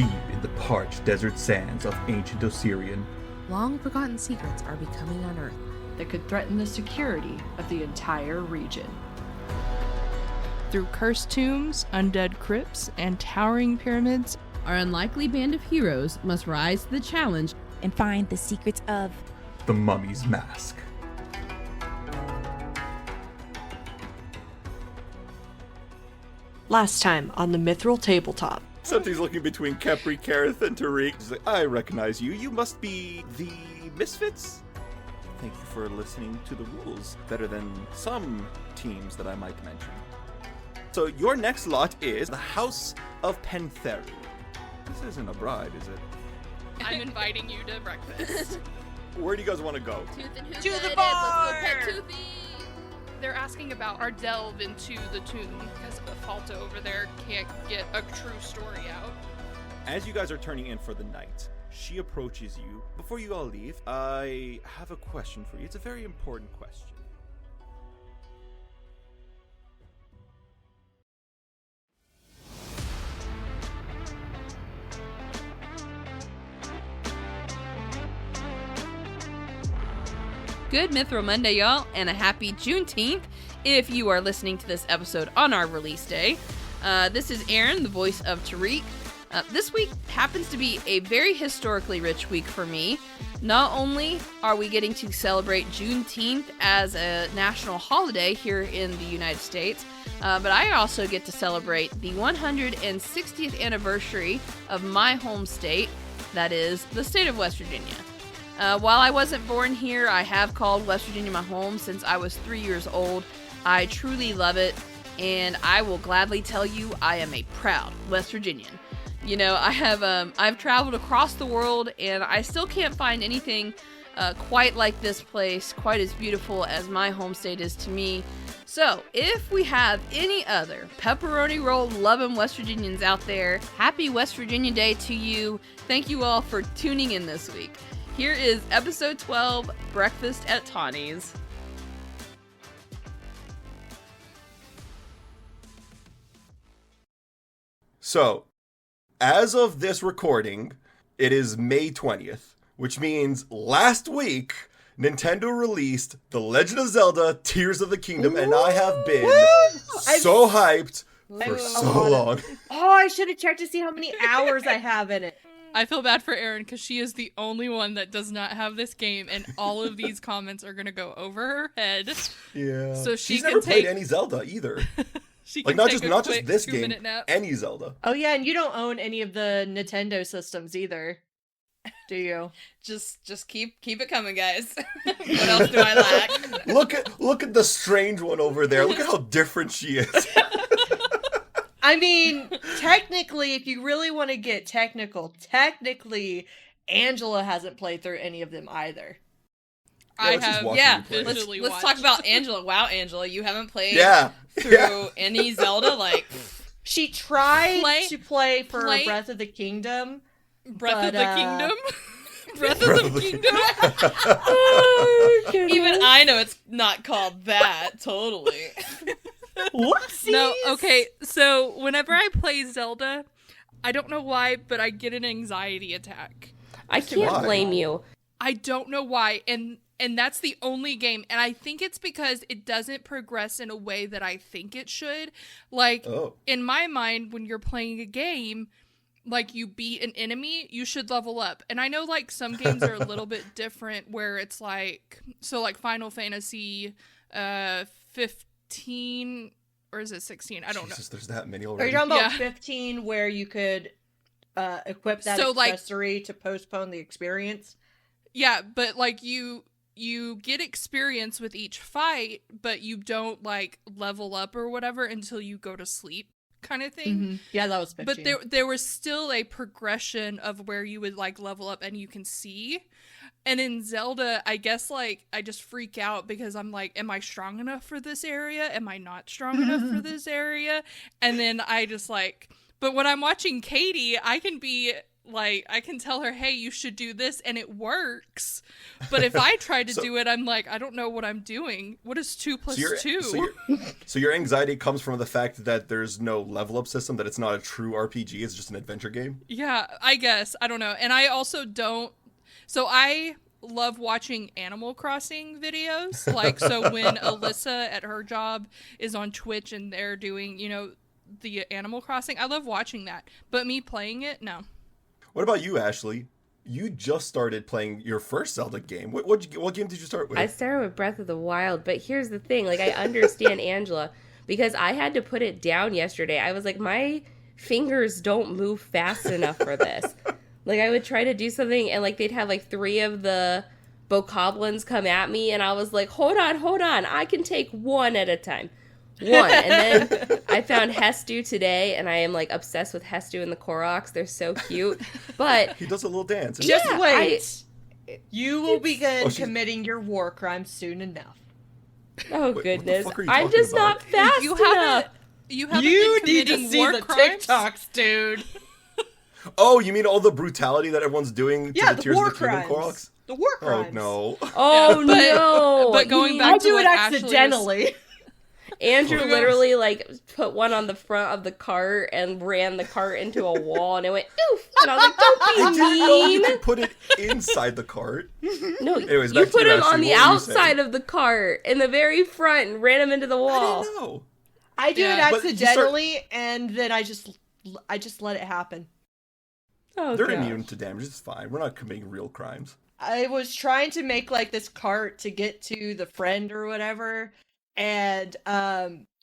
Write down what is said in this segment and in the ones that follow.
deep in the parched desert sands of ancient Osirian, long-forgotten secrets are becoming unearthed that could threaten the security of the entire region. Through cursed tombs, undead crypts, and towering pyramids, our unlikely band of heroes must rise to the challenge and find the secrets of the Mummy's Mask. Last time on the Mithril Tabletop. Something's looking between Khepri, Keryth, and Tariq. He's like, I recognize you. You must be the Misfits? Thank you for listening to the rules. Better than some teams that I might mention. So your next lot is the House of Pentheru. This isn't a bride, is it? I'm inviting you to breakfast. Where do you guys want to go? To the bar! Let's go pet Toothy! They're asking about our delve into the tomb because Falta over there can't get a true story out. As you guys are turning in for the night, she approaches you. Before you all leave, I have a question for you. It's a very important question. Good Mithril Monday, y'all, and a happy Juneteenth if you are listening to this episode on our release day. This is Erin, the voice of Tariq. This week happens to be a very historically rich week for me. Not only are we getting to celebrate Juneteenth as a national holiday here in the United States, but I also get to celebrate the 160th anniversary of my home state, that is, the state of West Virginia. While I wasn't born here, I have called West Virginia my home since I was 3 years old. I truly love it, and I will gladly tell you I am a proud West Virginian. You know, I've traveled across the world, and I still can't find anything quite like this place, quite as beautiful as my home state is to me. So, if we have any other pepperoni roll loving West Virginians out there, happy West Virginia Day to you. Thank you all for tuning in this week. Here is episode 12, Breakfast at Tahni's. So, as of this recording, it is May 20th, which means last week, Nintendo released The Legend of Zelda Tears of the Kingdom, and I have been so hyped for so long. Oh, I should have checked to see how many hours I have in it. I feel bad for Erin because she is the only one that does not have this game, and all of these comments are going to go over her head. Yeah. So she's never played any Zelda either. She like can not just this game, nap. any Zelda. Oh yeah, and you don't own any of the Nintendo systems either, do you? Just keep it coming, guys. What else do I lack? Look at the strange one over there. Look at how different she is. I mean, technically, if you really want to get technical, Anjela hasn't played through any of them either. I have, yeah. Let's talk about Anjela. Wow, Anjela, you haven't played through any Zelda? Like, she tried to play for Breath of the Kingdom. Breath of the Kingdom? Breath of the Kingdom? Even I know it's not called that, totally. Whoopsies! No, okay, so whenever I play Zelda, I don't know why, but I get an anxiety attack. I can't blame you. I don't know why, and that's the only game, and I think it's because it doesn't progress in a way that I think it should. Like, in my mind, when you're playing a game, like, you beat an enemy, you should level up. And I know, like, some games are a little bit different, where it's like, so, like, Final Fantasy 15, or is it 16? I don't know. There's that many already. Are you talking about 15 where you could equip that accessory to postpone the experience? Yeah, but like you get experience with each fight, but you don't like level up or whatever until you go to sleep, kind of thing. Mm-hmm. Yeah, that was 15. But there was still a progression of where you would like level up and you can see. And in Zelda, I guess, like, I just freak out because I'm like, am I strong enough for this area? Am I not strong enough for this area? And then I just, like, but when I'm watching Katie, I can be Like, I can tell her, hey, you should do this, and it works. But if I try to do it, I'm like, I don't know what I'm doing. What is 2 plus 2? So your anxiety comes from the fact that there's no level up system, that it's not a true RPG, it's just an adventure game? Yeah, I guess. I don't know. And I also don't... So I love watching Animal Crossing videos. Like, so when Alyssa at her job is on Twitch and they're doing, you know, the Animal Crossing, I love watching that. But me playing it, no. What about you, Ashley? You just started playing your first Zelda game. What game did you start with? I started with Breath of the Wild, but here's the thing. Like, I understand Anjela, because I had to put it down yesterday. I was like, my fingers don't move fast enough for this. Like, I would try to do something, and, like, they'd have, like, 3 of the bokoblins come at me, and I was like, hold on. I can take 1 at a time. 1. And then I found Hestu today, and I am, like, obsessed with Hestu and the Koroks. They're so cute. But he does a little dance. Just wait. You will begin committing your war crimes soon enough. Oh, goodness. What the fuck are you I'm just talking not fast enough. You been need to committing see war the crimes? TikToks, dude. Oh, you mean all the brutality that everyone's doing to the Tears of the Kingdom Koroks? The war crimes. Oh, no. Oh, no. But going back I to do what it Ashley accidentally. Andrew literally, like, put one on the front of the cart and ran the cart into a wall, and it went, oof! And I was like, don't I be didn't know you mean! could put it inside the cart. No, Anyways, you back to put you, him Ashley. on the What were you outside saying? of the cart, in the very front, and ran him into the wall. I didn't know. I do it But you accidentally, and then I just let it happen. Oh, They're gosh. immune to damage. It's fine. We're not committing real crimes. I was trying to make, like, this cart to get to the friend or whatever, and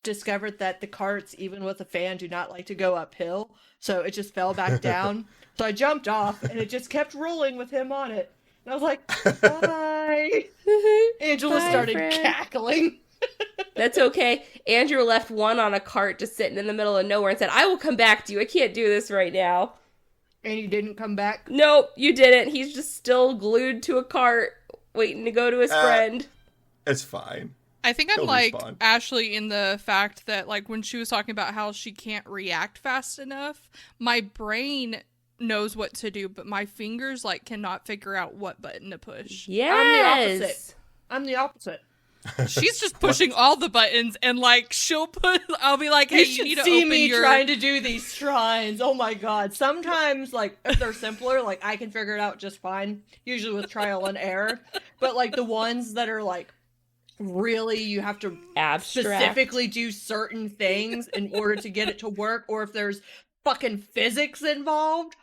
discovered that the carts, even with a fan, do not like to go uphill, so it just fell back down. So I jumped off, and it just kept rolling with him on it. And I was like, bye. Angela Bye, started friend. cackling. That's okay. Andrew left one on a cart just sitting in the middle of nowhere and said, I will come back to you. I can't do this right now. And he didn't come back? Nope, you didn't. He's just still glued to a cart, waiting to go to his friend. It's fine. I think I'm He'll like respawn. Ashley in the fact that, like, when she was talking about how she can't react fast enough, my brain knows what to do, but my fingers, like, cannot figure out what button to push. Yes. I'm the opposite. She's just pushing all the buttons, and, like, I'll be like, hey, you need to see open me your... trying to do these shrines. Oh my god. Sometimes, like, if they're simpler, like, I can figure it out just fine. Usually with trial and error. But, like, the ones that are, like, really you have to Abstract. specifically do certain things in order to get it to work, or if there's fucking physics involved,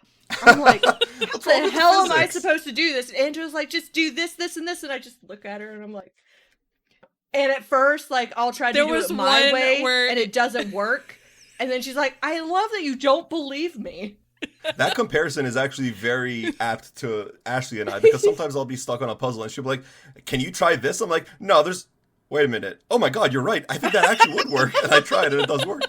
I'm like, how the hell am I supposed to do this? And Andrew's like, just do this, this, and this, and I just look at her and I'm like, and at first, like, I'll try to do it my way, and it doesn't work, and then she's like, I love that you don't believe me. That comparison is actually very apt to Ashley and I, because sometimes I'll be stuck on a puzzle and she'll be like, can you try this? I'm like, no, wait a minute. Oh my god, you're right. I think that actually would work. And I tried and it does work.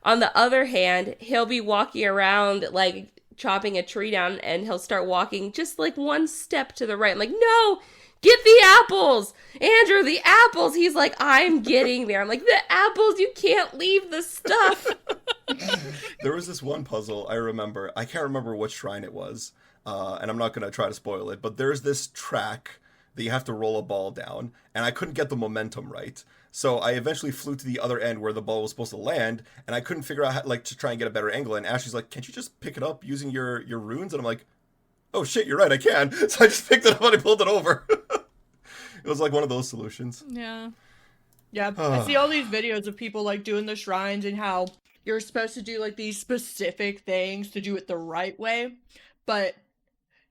On the other hand, he'll be walking around, like, chopping a tree down, and he'll start walking just, like, one step to the right. I'm like, no! Get the apples! Andrew, the apples! He's like, I'm getting there. I'm like, the apples, you can't leave the stuff. There was this one puzzle I remember. I can't remember what shrine it was, and I'm not going to try to spoil it, but there's this track that you have to roll a ball down, and I couldn't get the momentum right. So I eventually flew to the other end where the ball was supposed to land, and I couldn't figure out how, like, to try and get a better angle, and Ashley's like, can't you just pick it up using your runes? And I'm like, oh shit, you're right, I can. So I just picked it up and I pulled it over. It was like one of those solutions. Yeah. Yeah, I see all these videos of people, like, doing the shrines and how you're supposed to do, like, these specific things to do it the right way, but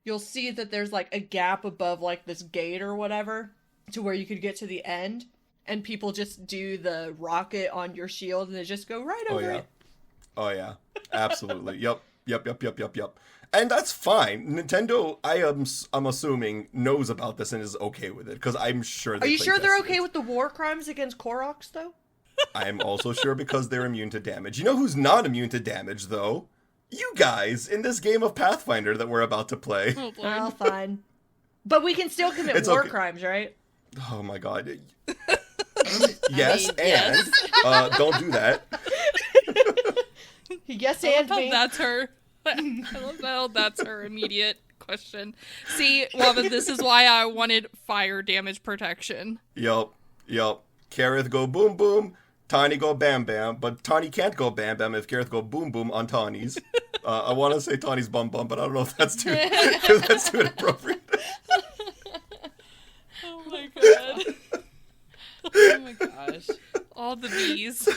you'll see that there's, like, a gap above, like, this gate or whatever to where you could get to the end, and people just do the rocket on your shield and they just go right over it. Oh yeah, absolutely. Yep. And that's fine. Nintendo, I'm assuming, knows about this and is okay with it, because I'm sure they Are you sure they're playtested okay it. with the war crimes against Koroks, though? I'm also sure because they're immune to damage. You know who's not immune to damage, though? You guys, in this game of Pathfinder that we're about to play. Oh, boy. Well, fine. But we can still commit It's war okay. crimes, right? Oh my god. Yes, don't do that. Yes, I love and how me. that's her. I love how that's her immediate question. See, Lava, this is why I wanted fire damage protection. Yup. Keryth go boom boom, Tahni go bam bam, but Tahni can't go bam bam if Keryth go boom boom on Tahni's. I want to say Tahni's bum bum, but I don't know if that's too inappropriate. Oh my god. Oh my gosh. All the bees.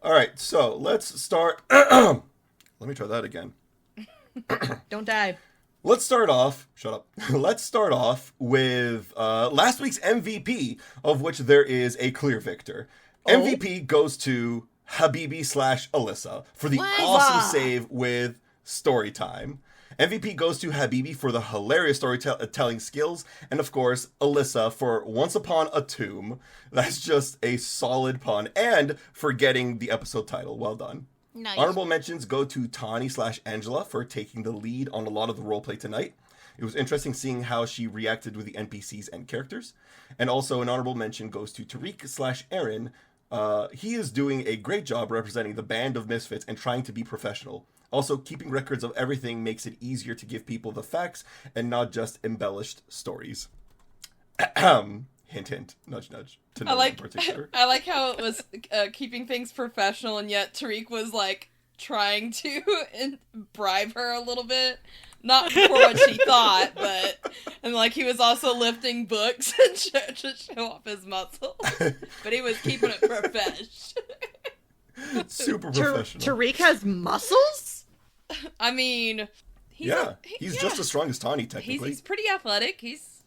All right, so let's start. Let me try that again. Don't die. Let's start off. Shut up. Let's start off with last week's MVP, of which there is a clear victor. MVP goes to Habibi / Alyssa for the awesome save with story time. MVP goes to Habibi for the hilarious storytelling skills, and of course, Alyssa for Once Upon a Tomb. That's just a solid pun, and for getting the episode title. Well done. Nice. Honorable mentions go to Tahni / Anjela for taking the lead on a lot of the roleplay tonight. It was interesting seeing how she reacted with the NPCs and characters. And also an honorable mention goes to Tariq / Erin. He is doing a great job representing the Band of Misfits and trying to be professional. Also, keeping records of everything makes it easier to give people the facts and not just embellished stories. Hint, hint, nudge, nudge. To no one in particular. I like how it was keeping things professional, and yet Tariq was like trying to bribe her a little bit. Not for what she thought, and like he was also lifting books and to show off his muscles. But he was keeping it profesh. Super professional. Tariq has muscles? I mean, he's just as strong as Tahni, technically. He's pretty athletic. He's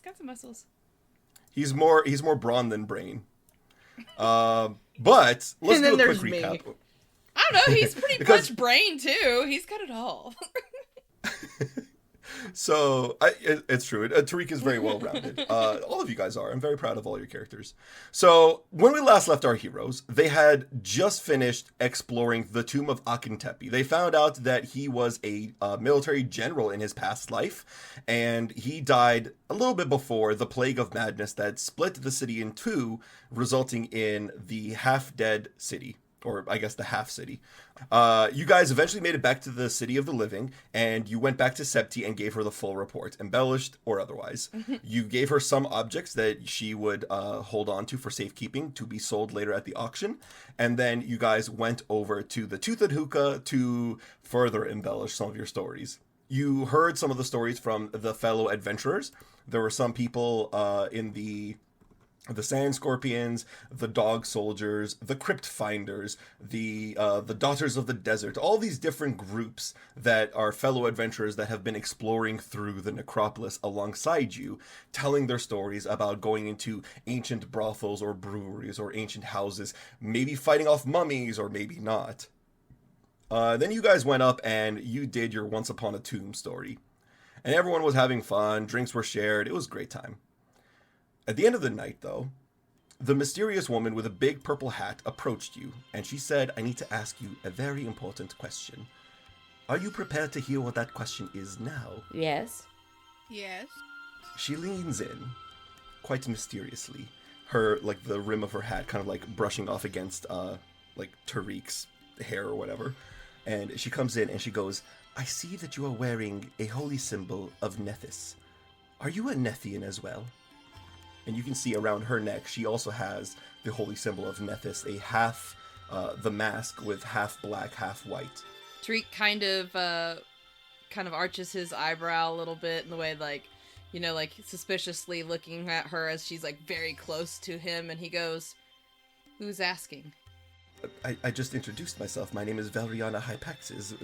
got some muscles. He's more brawn than brain. But let's do a quick recap. Me. I don't know. He's pretty much brain too. He's got it all. So, it's true. Tariq is very well-rounded. All of you guys are. I'm very proud of all your characters. So, when we last left our heroes, they had just finished exploring the tomb of Akintepi. They found out that he was a military general in his past life, and he died a little bit before the plague of madness that split the city in two, resulting in the half-dead city. Or I guess the half city. You guys eventually made it back to the city of the living, and you went back to Septi and gave her the full report, embellished or otherwise. You gave her some objects that she would hold on to for safekeeping to be sold later at the auction, and then you guys went over to the Toothed Hookah to further embellish some of your stories. You heard some of the stories from the fellow adventurers. There were some people in the Sand Scorpions, the Dog Soldiers, the Crypt Finders, the Daughters of the Desert, all these different groups that are fellow adventurers that have been exploring through the necropolis alongside you, telling their stories about going into ancient brothels or breweries or ancient houses, maybe fighting off mummies or maybe not. Then you guys went up and you did your Once Upon a Tomb story. And everyone was having fun, drinks were shared, it was a great time. At the end of the night, though, the mysterious woman with a big purple hat approached you, and she said, I need to ask you a very important question. Are you prepared to hear what that question is now? Yes. Yes. She leans in, quite mysteriously, her, like, the rim of her hat kind of, like, brushing off against, Tariq's hair or whatever. And she comes in and she goes, I see that you are wearing a holy symbol of Nethys. Are you a Nethian as well? And you can see around her neck, she also has the holy symbol of Nethys, a half, the mask with half black, half white. Tariq kind of arches his eyebrow a little bit in the way, like, suspiciously looking at her as she's, like, very close to him, and he goes, who's asking? I just introduced myself. My name is Valriana Hypaxis.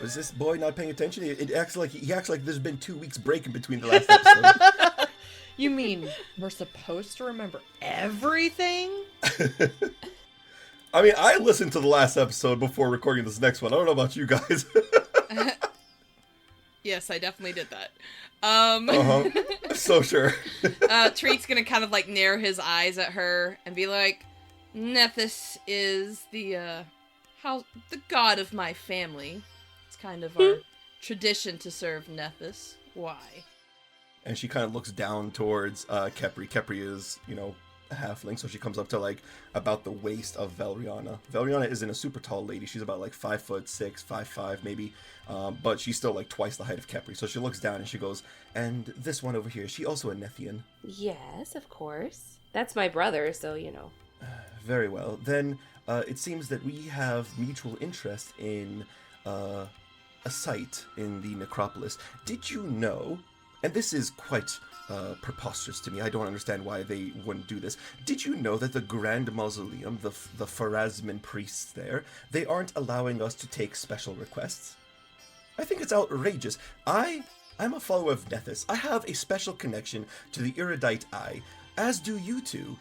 Was this boy not paying attention? He acts like there's been 2 weeks break in between the last episode. You mean we're supposed to remember everything? I mean, I listened to the last episode before recording this next one. I don't know about you guys. Yes, I definitely did that. So sure. Tariq's gonna kind of like narrow his eyes at her and be like, Nethys is the god of my family. It's kind of our tradition to serve Nethys. Why? And she kind of looks down towards Khepri. Khepri is, halfling, so she comes up to like about the waist of Valriana. Valriana isn't a super tall lady. She's about like 5'6", 5'5" maybe, but she's still like twice the height of Khepri. So she looks down and she goes, "And this one over here, is she also a Nethian?" Yes, of course. That's my brother, so you know. Very well. Then it seems that we have mutual interest in a site in the necropolis. Did you know, and this is quite preposterous to me, I don't understand why they wouldn't do this. Did you know that the Grand Mausoleum, the Pharasman priests there, they aren't allowing us to take special requests? I think it's outrageous. I'm a follower of Nethys. I have a special connection to the Erudite Eye, as do you two.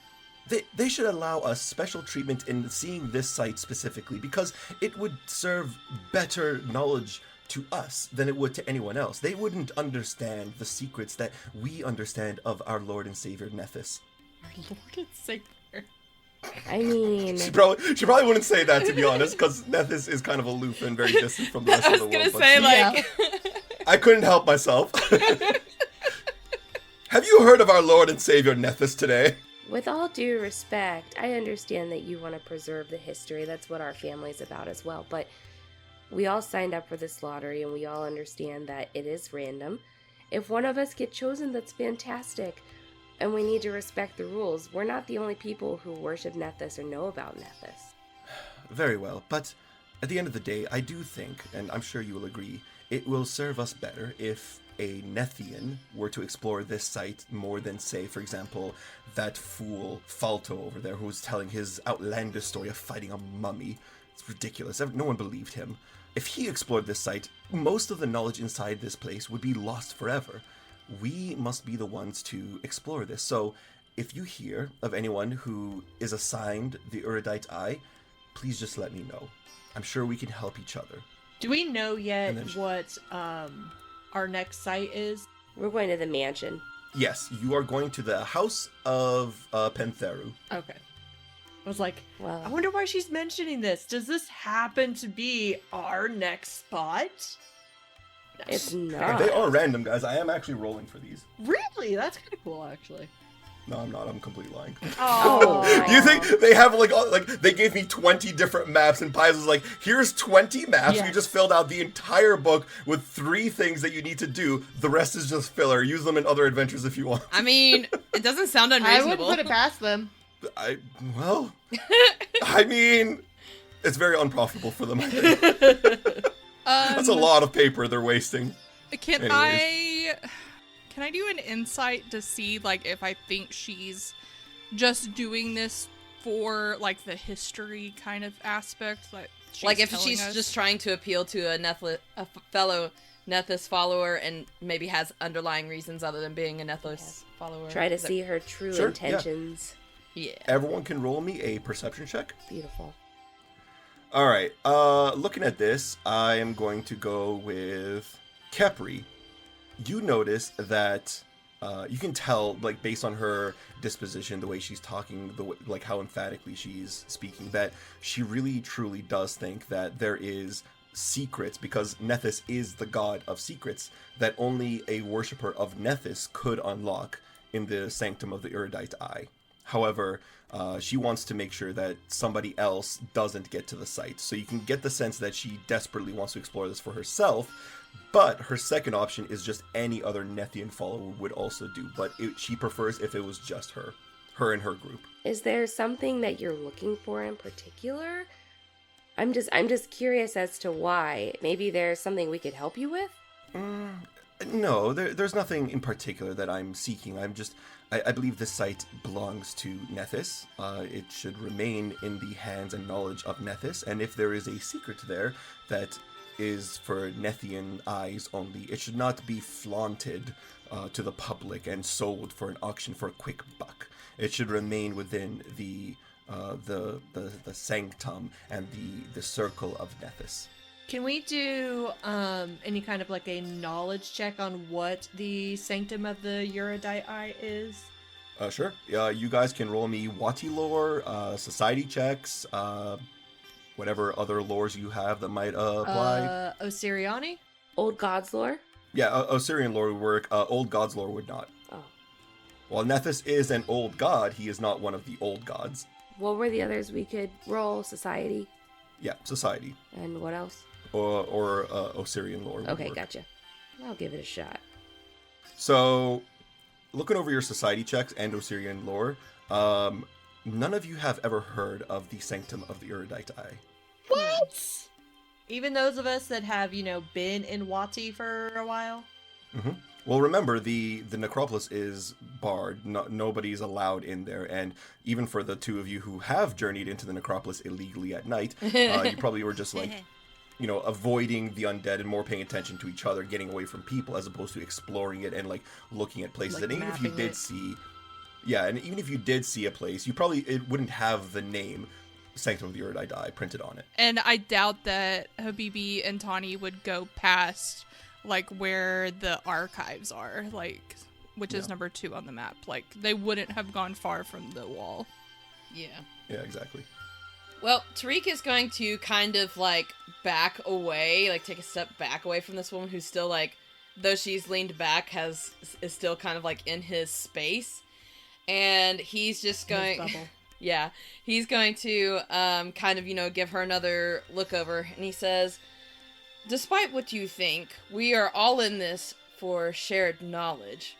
They should allow us special treatment in seeing this site specifically, because it would serve better knowledge to us than it would to anyone else. They wouldn't understand the secrets that we understand of our Lord and Savior Nethys. Our Lord and Savior. I mean... She probably wouldn't say that, to be honest, because Nethys is kind of aloof and very distant from the rest of the world. I was gonna say, like... I couldn't help myself. Have you heard of our Lord and Savior Nethys today? With all due respect, I understand that you want to preserve the history. That's what our family's about as well. But we all signed up for this lottery, and we all understand that it is random. If one of us get chosen, that's fantastic. And we need to respect the rules. We're not the only people who worship Nethys or know about Nethys. Very well, but at the end of the day, I do think, and I'm sure you will agree, it will serve us better if a Nethian were to explore this site more than, say, for example, that fool Falto over there who was telling his outlandish story of fighting a mummy. It's ridiculous. No one believed him. If he explored this site, most of the knowledge inside this place would be lost forever. We must be the ones to explore this. So, if you hear of anyone who is assigned the Erudite Eye, please just let me know. I'm sure we can help each other. Do we know yet what our next site is? We're going to the mansion. Yes, you are going to the House of Pentheru. Okay. I was like, well, I wonder why she's mentioning this. Does this happen to be our next spot? It's not. They are random, guys. I am actually rolling for these. Really? That's kind of cool, actually. No, I'm not. I'm completely lying. Oh. You think they have like they gave me 20 different maps and Pies was like, here's 20 maps. Yes. You just filled out the entire book with 3 things that you need to do. The rest is just filler. Use them in other adventures if you want. I mean, it doesn't sound I unreasonable. wouldn't put it past them. I mean, it's very unprofitable for them. That's a lot of paper they're wasting. Can I do an insight to see, like, if I think she's just doing this for, like, the history kind of aspect? Like, if she's just trying to appeal to a fellow Nethys follower and maybe has underlying reasons other than being a Nethys follower. Try to see her true intentions. Yeah. Everyone can roll me a perception check. Beautiful. All right. Looking at this, I am going to go with Khepri. You notice that you can tell, like, based on her disposition, the way she's talking, like how emphatically she's speaking, that she really truly does think that there is secrets, because Nethys is the god of secrets, that only a worshipper of Nethys could unlock in the sanctum of the Erudite Eye. However, she wants to make sure that somebody else doesn't get to the site. So you can get the sense that she desperately wants to explore this for herself, but her second option is just any other Nethian follower would also do. But she prefers if it was just her and her group. Is there something that you're looking for in particular? I'm just curious as to why. Maybe there's something we could help you with? No, there's nothing in particular that I'm seeking. I believe this site belongs to Nethys. It should remain in the hands and knowledge of Nethys, and if there is a secret there that is for Nethian eyes only, it should not be flaunted to the public and sold for an auction for a quick buck. It should remain within the sanctum and the circle of Nethys. Can we do any kind of like a knowledge check on what the sanctum of the Erudite Eye is? Sure. You guys can roll me Wati lore, society checks, whatever other lores you have that might apply. Osiriani? Old Gods lore? Yeah, Osirian lore would work. Old Gods lore would not. Oh. While Nethys is an old god, he is not one of the old gods. What were the others we could roll? Society? Yeah, society. And what else? Or Osirian lore. Okay, gotcha. I'll give it a shot. So, looking over your society checks and Osirian lore, none of you have ever heard of the Sanctum of the Erudite Eye. What? Even those of us that have, been in Wati for a while? Mm-hmm. Well, remember, the necropolis is barred. Nobody's allowed in there. And even for the two of you who have journeyed into the necropolis illegally at night, you probably were just like, avoiding the undead and more paying attention to each other, getting away from people, as opposed to exploring it and, like, looking at places. Like and even if you did see... Yeah, and even if you did see a place, it wouldn't have the name Sanctum of the Erudite Eye printed on it. And I doubt that Habibi and Tahni would go past, like, where the archives are, like, which is number 2 on the map. Like, they wouldn't have gone far from the wall. Yeah. Yeah, exactly. Well, Tariq is going to kind of, like, back away, like, take a step back away from this woman who's still, like, though she's leaned back, is still kind of, like, in his space. And he's just going... Yeah, he's going to kind of, give her another look over, and he says, "Despite what you think, we are all in this for shared knowledge.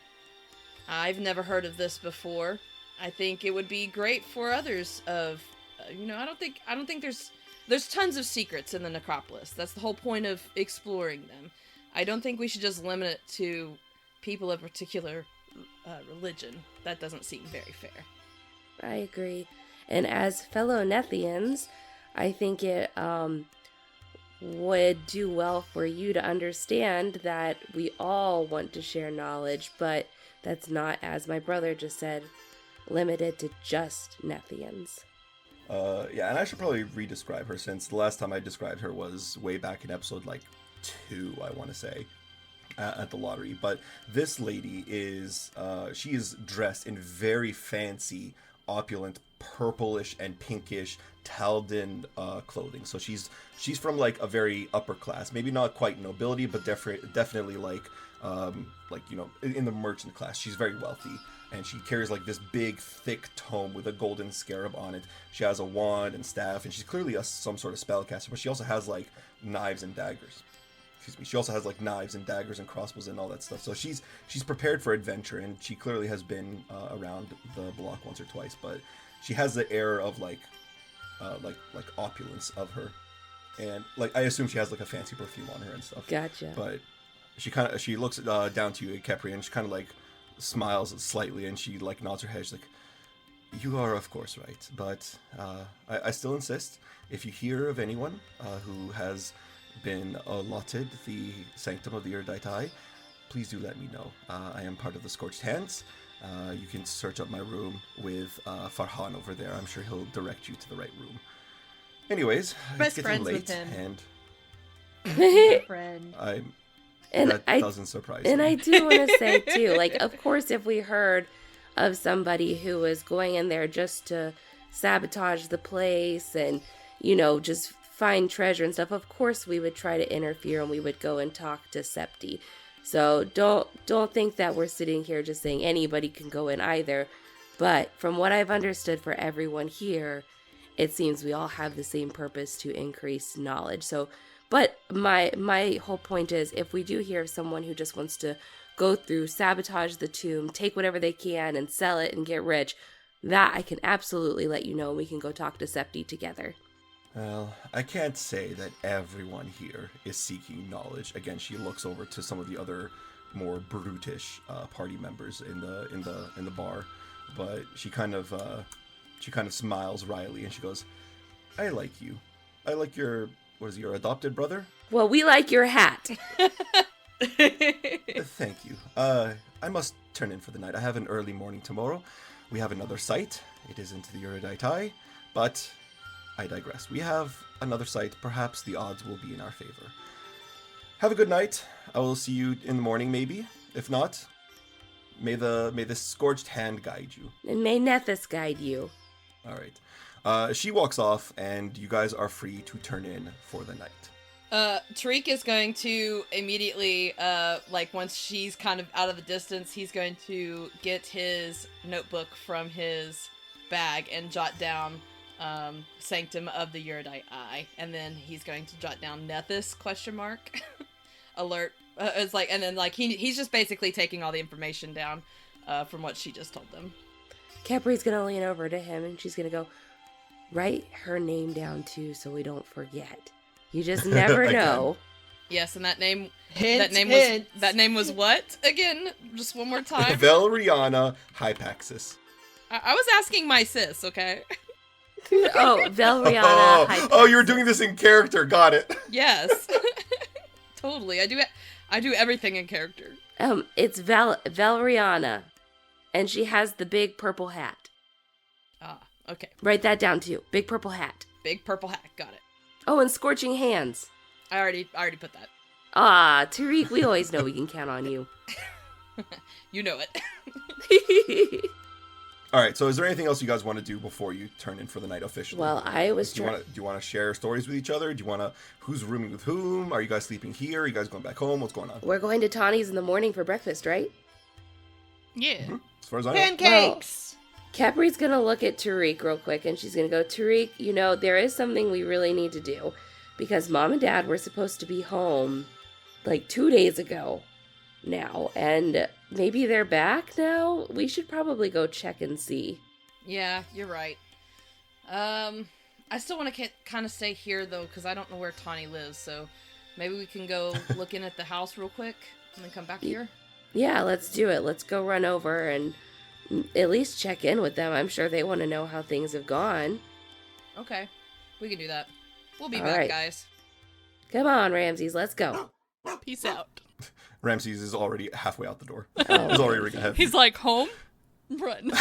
I've never heard of this before. I think it would be great for others of, I don't think there's tons of secrets in the necropolis. That's the whole point of exploring them. I don't think we should just limit it to people of particular religion. That doesn't seem very fair." I agree. And as fellow Nethians, I think it would do well for you to understand that we all want to share knowledge, but that's not, as my brother just said, limited to just Nethians. Yeah, and I should probably re-describe her, since the last time I described her was way back in episode, 2, I want to say, at the lottery. But this lady is, she is dressed in very fancy, opulent, purplish and pinkish Taldan clothing. So she's from a very upper class, maybe not quite nobility, but definitely in the merchant class. She's very wealthy, and she carries this big thick tome with a golden scarab on it. She has a wand and staff, and she's clearly some sort of spellcaster, but she also has knives and daggers. She also has knives and daggers and crossbows and all that stuff. So she's prepared for adventure, and she clearly has been around the block once or twice. But she has the air of opulence of her, and I assume she has a fancy perfume on her and stuff. Gotcha. But she looks down to you, Khepri, and she kind of smiles slightly, and she nods her head. She's like, "You are of course right, but I still insist. If you hear of anyone who has been allotted the Sanctum of the Erudite Eye, please do let me know. I am part of the Scorched Hands. You can search up my room with Farhan over there. I'm sure he'll direct you to the right room." Anyways, Best it's friends getting late, with him. and Friend. that doesn't surprise me. And I do want to say too, of course, if we heard of somebody who was going in there just to sabotage the place and just find treasure and stuff, of course we would try to interfere, and we would go and talk to Septi. So don't think that we're sitting here just saying anybody can go in either. But from what I've understood for everyone here, it seems we all have the same purpose to increase knowledge. So, but my whole point is, if we do hear of someone who just wants to go through, sabotage the tomb, take whatever they can and sell it and get rich, that I can absolutely let you know, and we can go talk to Septi together. Well, I can't say that everyone here is seeking knowledge. Again, she looks over to some of the other more brutish party members in the bar, but she kind of smiles wryly, and she goes, "I like you. I like your adopted brother?" "Well, we like your hat." Thank you. I must turn in for the night. I have an early morning tomorrow. We have another site. It isn't the Erudite Eye, but I digress. We have another site. Perhaps the odds will be in our favor. Have a good night. I will see you in the morning, maybe. If not, may the Scorched Hand guide you. And may Nethys guide you. All right. She walks off, and you guys are free to turn in for the night. Tariq is going to immediately, once she's kind of out of the distance, he's going to get his notebook from his bag and jot down, Sanctum of the Uridite Eye, and then he's going to jot down Nethys, ? Alert. He's just basically taking all the information down, from what she just told them. Khepri's gonna lean over to him and she's gonna go, write her name down too so we don't forget. You just never know. Yes, and that name Hint. was what? Again, just one more time. Valeriana Hypaxis. I was asking my sis, okay? Oh, Valeriana. Oh, you were doing this in character. Got it. Yes. Totally. I do everything in character. It's Valeriana, and she has the big purple hat. Ah, okay. Write that down too. Big purple hat. Big purple hat. Got it. Oh, and scorching hands. I already put that. Ah, Tariq, we always know we can count on you. You know it. All right. So, is there anything else you guys want to do before you turn in for the night officially? Well, I was Do you want to share stories with each other? Do you want to? Who's rooming with whom? Are you guys sleeping here? Are you guys going back home? What's going on? We're going to Tahni's in the morning for breakfast, right? Yeah. Mm-hmm. As far as I know. Pancakes! Khepri's gonna look at Tariq real quick, and she's gonna go, Tariq, there is something we really need to do. Because Mom and Dad were supposed to be home, 2 days ago now. And maybe they're back now? We should probably go check and see. Yeah, you're right. I still want to kind of stay here, though, because I don't know where Tahni lives. So maybe we can go look in at the house real quick and then come back here. Yeah, let's do it. Let's go run over and at least check in with them. I'm sure they want to know how things have gone. Okay, we can do that. We'll be All back, right. guys. Come on, Ramses, let's go. Peace out. Ramses is already halfway out the door. Oh. He's already ringing ahead. He's like, home? Run.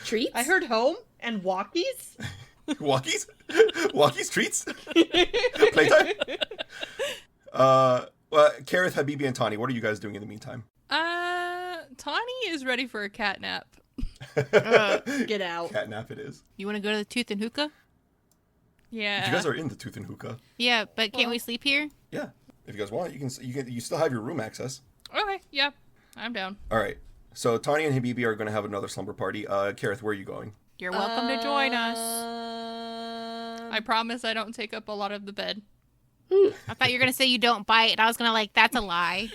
Treats? I heard home and walkies. Walkies? Walkies? Treats? Playtime? Keryth, Habibi, and Tahni, what are you guys doing in the meantime? Tahni is ready for a cat nap. Get out. Cat nap it is. You want to go to the Tooth and Hookah? Yeah. You guys are in the Tooth and Hookah. Yeah, but can't we sleep here? Yeah. If you guys want, you still have your room access. Okay, yeah. I'm down. All right. So Tahni and Habibi are going to have another slumber party. Keryth, where are you going? You're welcome to join us. I promise I don't take up a lot of the bed. I thought you were going to say you don't bite, and I was going to that's a lie.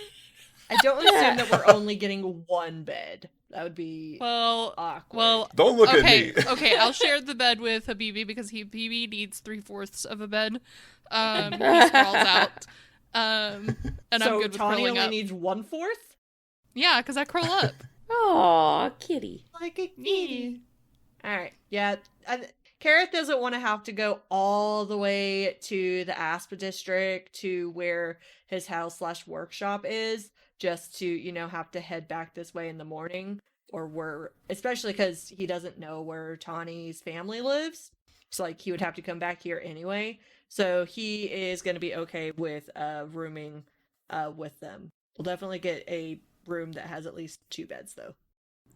I don't assume that we're only getting one bed. That would be awkward. Well, don't look at me. Okay, I'll share the bed with Habibi because Habibi needs 3/4 of a bed. He sprawls out. And I'm good with Tahni curling only up. needs 1/4? Yeah, because I curl up. Aw, kitty. Like a kitty. Alright, yeah. Keryth doesn't want to have to go all the way to the Aspa district to where his house/workshop is, just to, have to head back this way in the morning, especially because he doesn't know where Tahni's family lives. So, he would have to come back here anyway. So, he is going to be okay with rooming with them. We'll definitely get a room that has at least 2 beds, though.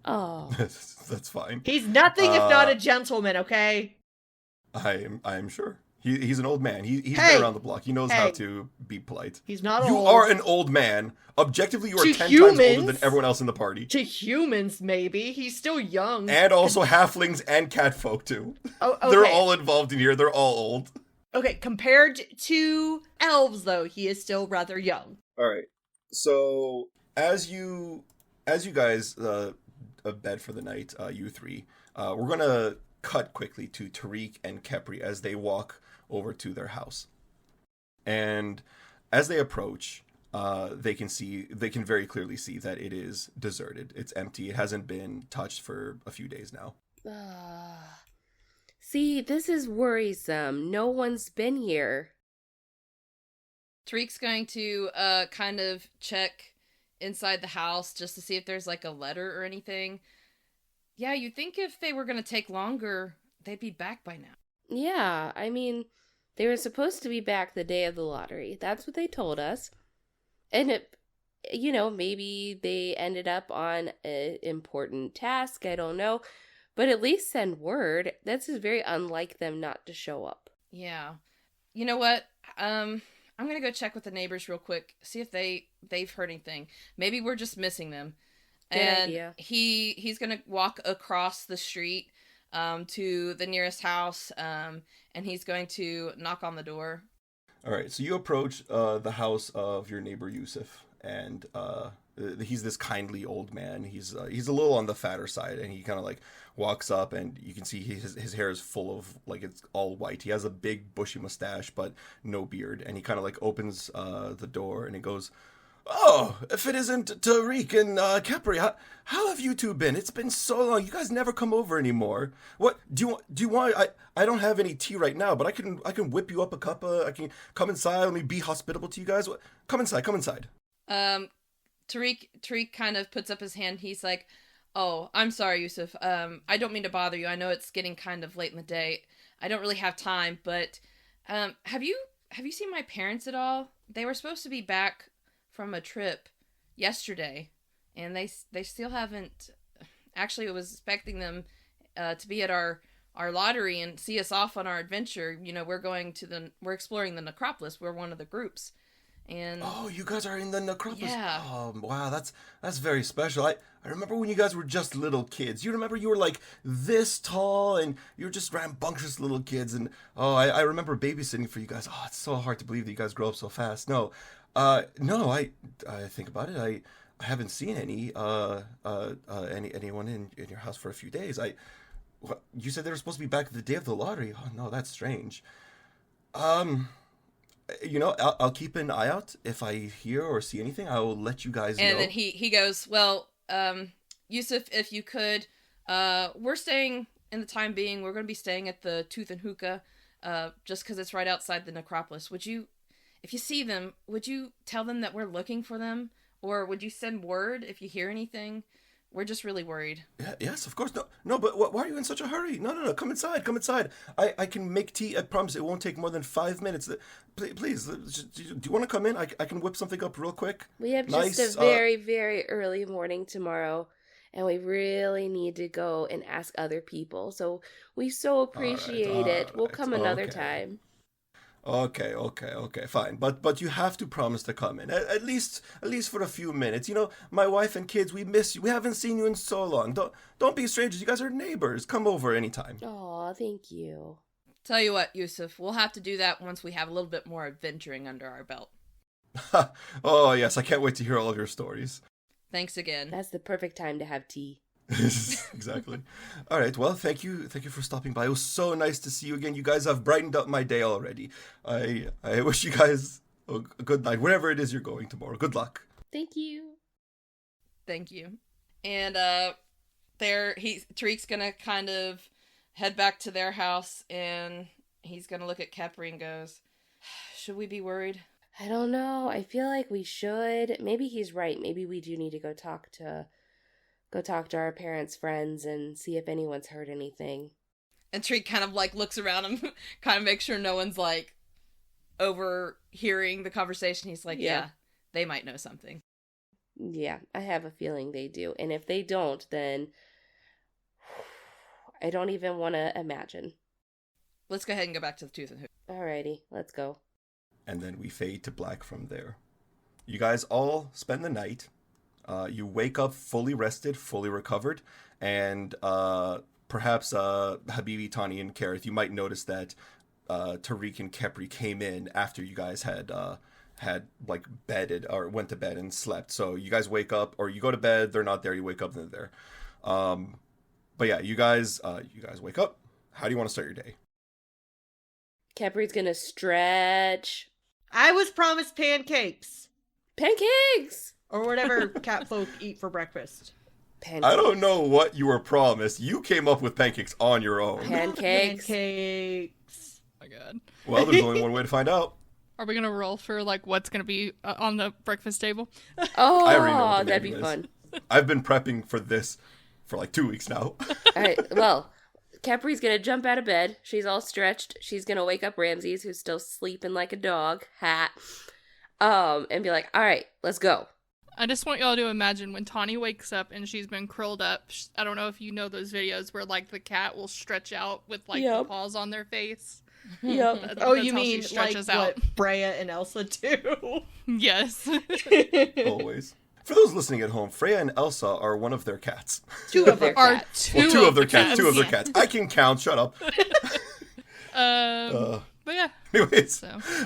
Oh. That's fine. He's nothing if not a gentleman, okay? I am sure. He's an old man. He's been around the block. He knows how to be polite. He's not old. You are an old man. Objectively, you are 10 times older than everyone else in the party. To humans, maybe. He's still young. And also halflings and catfolk, too. Oh, okay. They're all involved in here. They're all old. Okay, compared to elves, though, he is still rather young. All right. So, as you guys bed for the night, you three, we're going to cut quickly to Tariq and Khepri as they walk over to their house. And as they approach, they can very clearly see that it is deserted. It's empty. It hasn't been touched for a few days now. See, this is worrisome. No one's been here. Tariq's going to kind of check inside the house just to see if there's a letter or anything. Yeah, you'd think if they were going to take longer, they'd be back by now. Yeah, I mean, they were supposed to be back the day of the lottery. That's what they told us. And maybe they ended up on an important task. I don't know. But at least send word. This is very unlike them not to show up. Yeah. You know what? I'm gonna go check with the neighbors real quick, see if they've heard anything. Maybe we're just missing them. Good and idea. He's gonna walk across the street to the nearest house, and he's going to knock on the door. All right, so you approach the house of your neighbor Yusuf, and he's this kindly old man. He's a little on the fatter side, and he kind of like walks up, and you can see his hair is full of, like, it's all white. He has a big bushy mustache, but no beard, and he kind of like opens the door, and he goes, "Oh, if it isn't Tariq and Khepri, how have you two been? It's been so long. You guys never come over anymore. What do you want? I don't have any tea right now, but I can whip you up a cup. I can come inside. Let me be hospitable to you guys. Come inside. Come inside." Tariq kind of puts up his hand. He's like, "Oh, I'm sorry, Yusuf. I don't mean to bother you. I know it's getting kind of late in the day. I don't really have time, but have you seen my parents at all? They were supposed to be back from a trip yesterday, and they still haven't. Actually, I was expecting them to be at our lottery and see us off on our adventure. You know, we're exploring the necropolis. We're one of the groups." And oh, you guys are in the necropolis. Yeah. Oh, wow, that's very special. I remember when you guys were just little kids. You remember you were like this tall, and you were just rambunctious little kids. And I remember babysitting for you guys. Oh, it's so hard to believe that you guys grow up so fast. No, I think about it. I haven't seen anyone in your house for a few days. You said they were supposed to be back the day of the lottery. Oh no, that's strange. You know, I'll keep an eye out. If I hear or see anything, I will let you guys know. And then he goes, "Well, Yusuf, if you could, we're staying in the time being. We're going to be staying at the Tooth and Hookah, just because it's right outside the necropolis. Would you, if you see them, would you tell them that we're looking for them, or would you send word if you hear anything? We're just really worried." Yeah, yes, of course. No, but why are you in such a hurry? No. Come inside. I can make tea. I promise it won't take more than 5 minutes. Please, do you want to come in? I can whip something up real quick. We have just a very, very early morning tomorrow, and we really need to go and ask other people. So we so appreciate it. We'll come another time. Okay, fine. But you have to promise to come in at least for a few minutes. You know, my wife and kids, we miss you. We haven't seen you in so long. Don't be strangers. You guys are neighbors. Come over anytime. Oh, thank you. Tell you what, Yusuf, we'll have to do that once we have a little bit more adventuring under our belt. Oh yes, I can't wait to hear all of your stories. Thanks again. That's the perfect time to have tea. Exactly. All right. Well, thank you for stopping by. It was so nice to see you again. You guys have brightened up my day already. I wish you guys a good night, wherever it is you're going tomorrow. Good luck. Thank you. And Tariq's gonna kind of head back to their house, and he's gonna look at Khepri and goes, "Should we be worried?" I don't know. I feel like we should. Maybe he's right. Maybe we do need to go talk to our parents' friends and see if anyone's heard anything. And Tariq kind of like looks around him, kind of make sure no one's like overhearing the conversation. He's like, yeah, they might know something. Yeah, I have a feeling they do. And if they don't, then I don't even want to imagine. Let's go ahead and go back to the Tooth and Hook. Alrighty, let's go. And then we fade to black from there. You guys all spend the night. You wake up fully rested, fully recovered, and perhaps Habibi, Tahni, and Keryth, you might notice that Tariq and Khepri came in after you guys had like bedded or went to bed and slept. So you guys wake up, or you go to bed, they're not there. You wake up, they're there. But yeah, you guys wake up. How do you want to start your day? Khepri's gonna stretch. I was promised pancakes. Pancakes! Or whatever catfolk eat for breakfast. Pancakes. I don't know what you were promised. You came up with pancakes on your own. Pancakes. Pancakes. Oh my god. Well, there's only one way to find out. Are we gonna roll for like what's gonna be on the breakfast table? Oh, I already know what the that'd be menu is. fun. I've been prepping for this for like 2 weeks now. All right, well, Khepri's gonna jump out of bed. She's all stretched. She's gonna wake up Ramses, who's still sleeping like a dog, and be like, all right, let's go. I just want y'all to imagine when Tanhi wakes up and she's been curled up. I don't know if you know those videos where like the cat will stretch out with like the paws on their face. Yep. Oh, That's you how she mean like stretches out. what Freya and Elsa do? Yes. Always. For those listening at home, Freya and Elsa are one of their cats. Two of their Are cats. two, Two of of their the cats. Two of their cats. I can count. Shut up. But yeah. Anyways,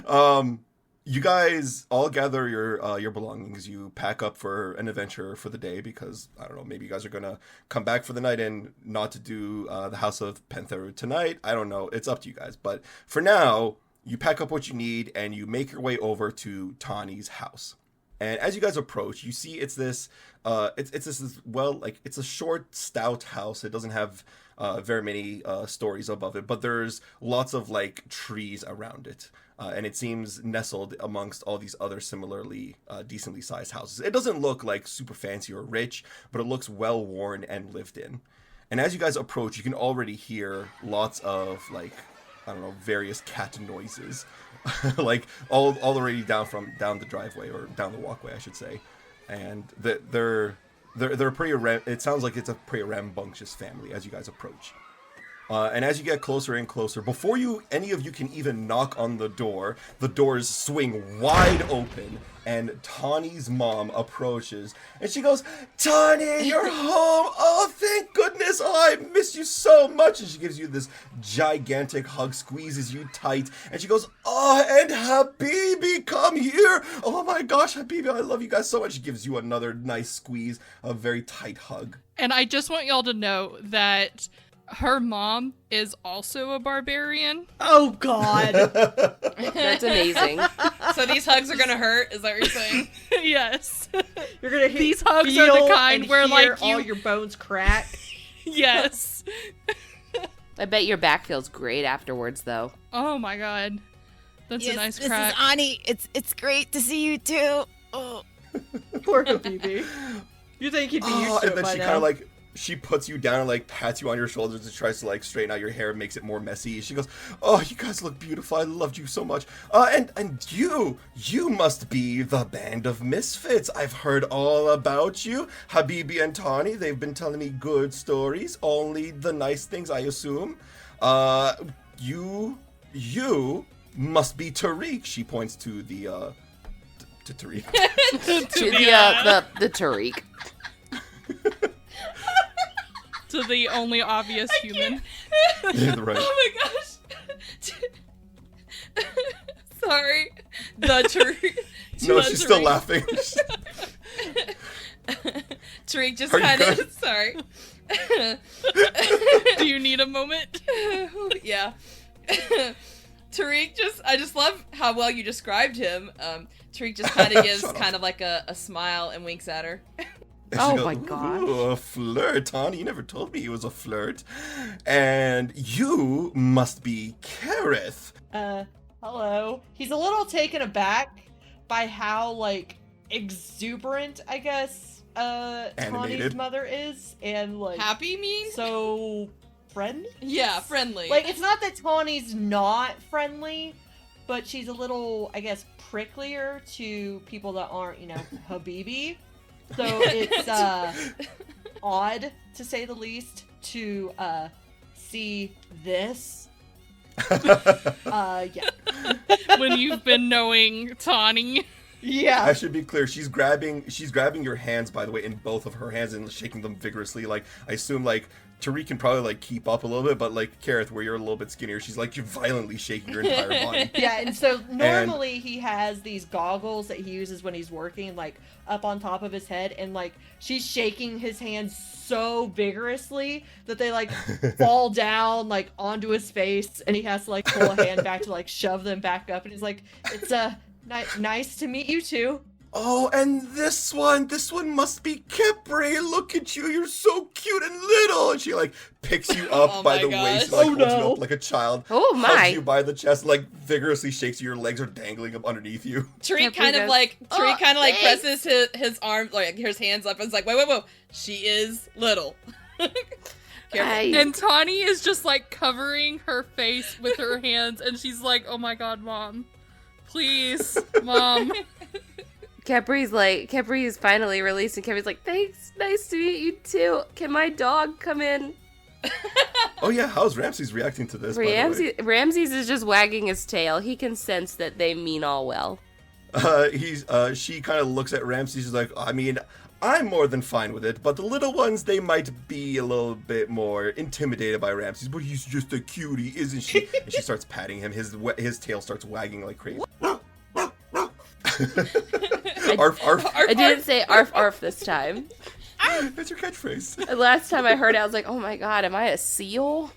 So. You guys all gather your belongings. You pack up for an adventure for the day because, I don't know, maybe you guys are going to come back for the night and not to do the House of Penther tonight. I don't know. It's up to you guys. But for now, you pack up what you need and you make your way over to Tahni's house. And as you guys approach, you see it's this, it's a short, stout house. It doesn't have very many stories above it, but there's lots of like trees around it. And it seems nestled amongst all these other similarly decently sized houses. It doesn't look like super fancy or rich, but it looks well worn and lived in. And as you guys approach, you can already hear lots of like, I don't know, various cat noises, like all already down the driveway or down the walkway, I should say. And they're pretty. It sounds like it's a pretty rambunctious family as you guys approach. And as you get closer and closer, before any of you can even knock on the doors swing wide open, and Tahni's mom approaches, and she goes, "Tahni, you're home! Oh, thank goodness! Oh, I miss you so much!" And she gives you this gigantic hug, squeezes you tight, and she goes, "Oh, and Habibi, come here! Oh my gosh, Habibi, I love you guys so much!" She gives you another nice squeeze, a very tight hug. And I just want y'all to know that her mom is also a barbarian. Oh, God. That's amazing. So these hugs are gonna hurt? Is that what you're saying? Yes. You're gonna These hugs are the kind where like all your bones crack. Yes. I bet your back feels great afterwards, though. Oh my god. That's a nice this crack. is Ahni. It's great to see you too. Oh. Poor Habibi. You think he'd be used to And it then by she now. kind of like, she puts you down and like pats you on your shoulders and tries to like straighten out your hair, makes it more messy. She goes, "Oh, you guys look beautiful. I loved you so much. And you must be the Band of Misfits. I've heard all about you. Habibi and Tahni, they've been telling me good stories, only the nice things, I assume. You must be Tariq." She points to the to Tariq. To the Tariq. To the only obvious human. Yeah, right. Oh my gosh. Sorry. The Tariq. No, she's still laughing. Tariq just Are you kind good? of. Sorry. Do you need a moment? Yeah. Tariq I just love how well you described him. Tariq just kind of gives kind of like a smile and winks at her. And she Oh goes, my gosh. "Ooh, a flirt, Tahni. You never told me he was a flirt. And you must be Keryth." Hello. He's a little taken aback by how, like, exuberant, I guess, Tahni's Animated. mother is. And, like, Happy mean? so friendly? Yeah, friendly. Like, it's not that Tahni's not friendly, but she's a little, I guess, pricklier to people that aren't, Habibi. So it's odd, to say the least, to see this. Yeah. When you've been knowing Tahni. Yeah. I should be clear. She's grabbing your hands, by the way, in both of her hands and shaking them vigorously. Like, I assume, like, Tariq can probably, like, keep up a little bit, but, like, Keryth, where you're a little bit skinnier, she's, like, you're violently shaking your entire body. Yeah, and so normally he has these goggles that he uses when he's working, like, up on top of his head, and, like, she's shaking his hands so vigorously that they, like, fall down, like, onto his face, and he has to, like, pull a hand back to, like, shove them back up, and he's like, "It's, nice to meet you two." "Oh, and this one must be Khepri. Look at you, you're so cute and little." And she, like, picks you up Oh by my the gosh. waist, and, like, Oh, holds you no. up like a child. Oh, my. Hugs you by the chest, like, vigorously shakes you. Your legs are dangling up underneath you. Tariq Khepri kind of goes, like thanks." presses his arm, like his hands up, and is like, whoa, she is little. Careful. And Tahni is just like covering her face with her hands, and she's like, "Oh my god, Mom. Please, Mom." Khepri is finally released, and Kevin's like, "Thanks, nice to meet you too. Can my dog come in?" Oh yeah, how's Ramses reacting to this? Ramses is just wagging his tail. He can sense that they mean all well. She kind of looks at Ramses. She's like, I mean, I'm more than fine with it, but the little ones, they might be a little bit more intimidated by Ramses. But he's just a cutie, isn't she? And she starts patting him. His tail starts wagging like crazy. Arf, arf. I didn't say arf arf this time. That's your catchphrase. The last time I heard it, I was like, oh my god, am I a seal?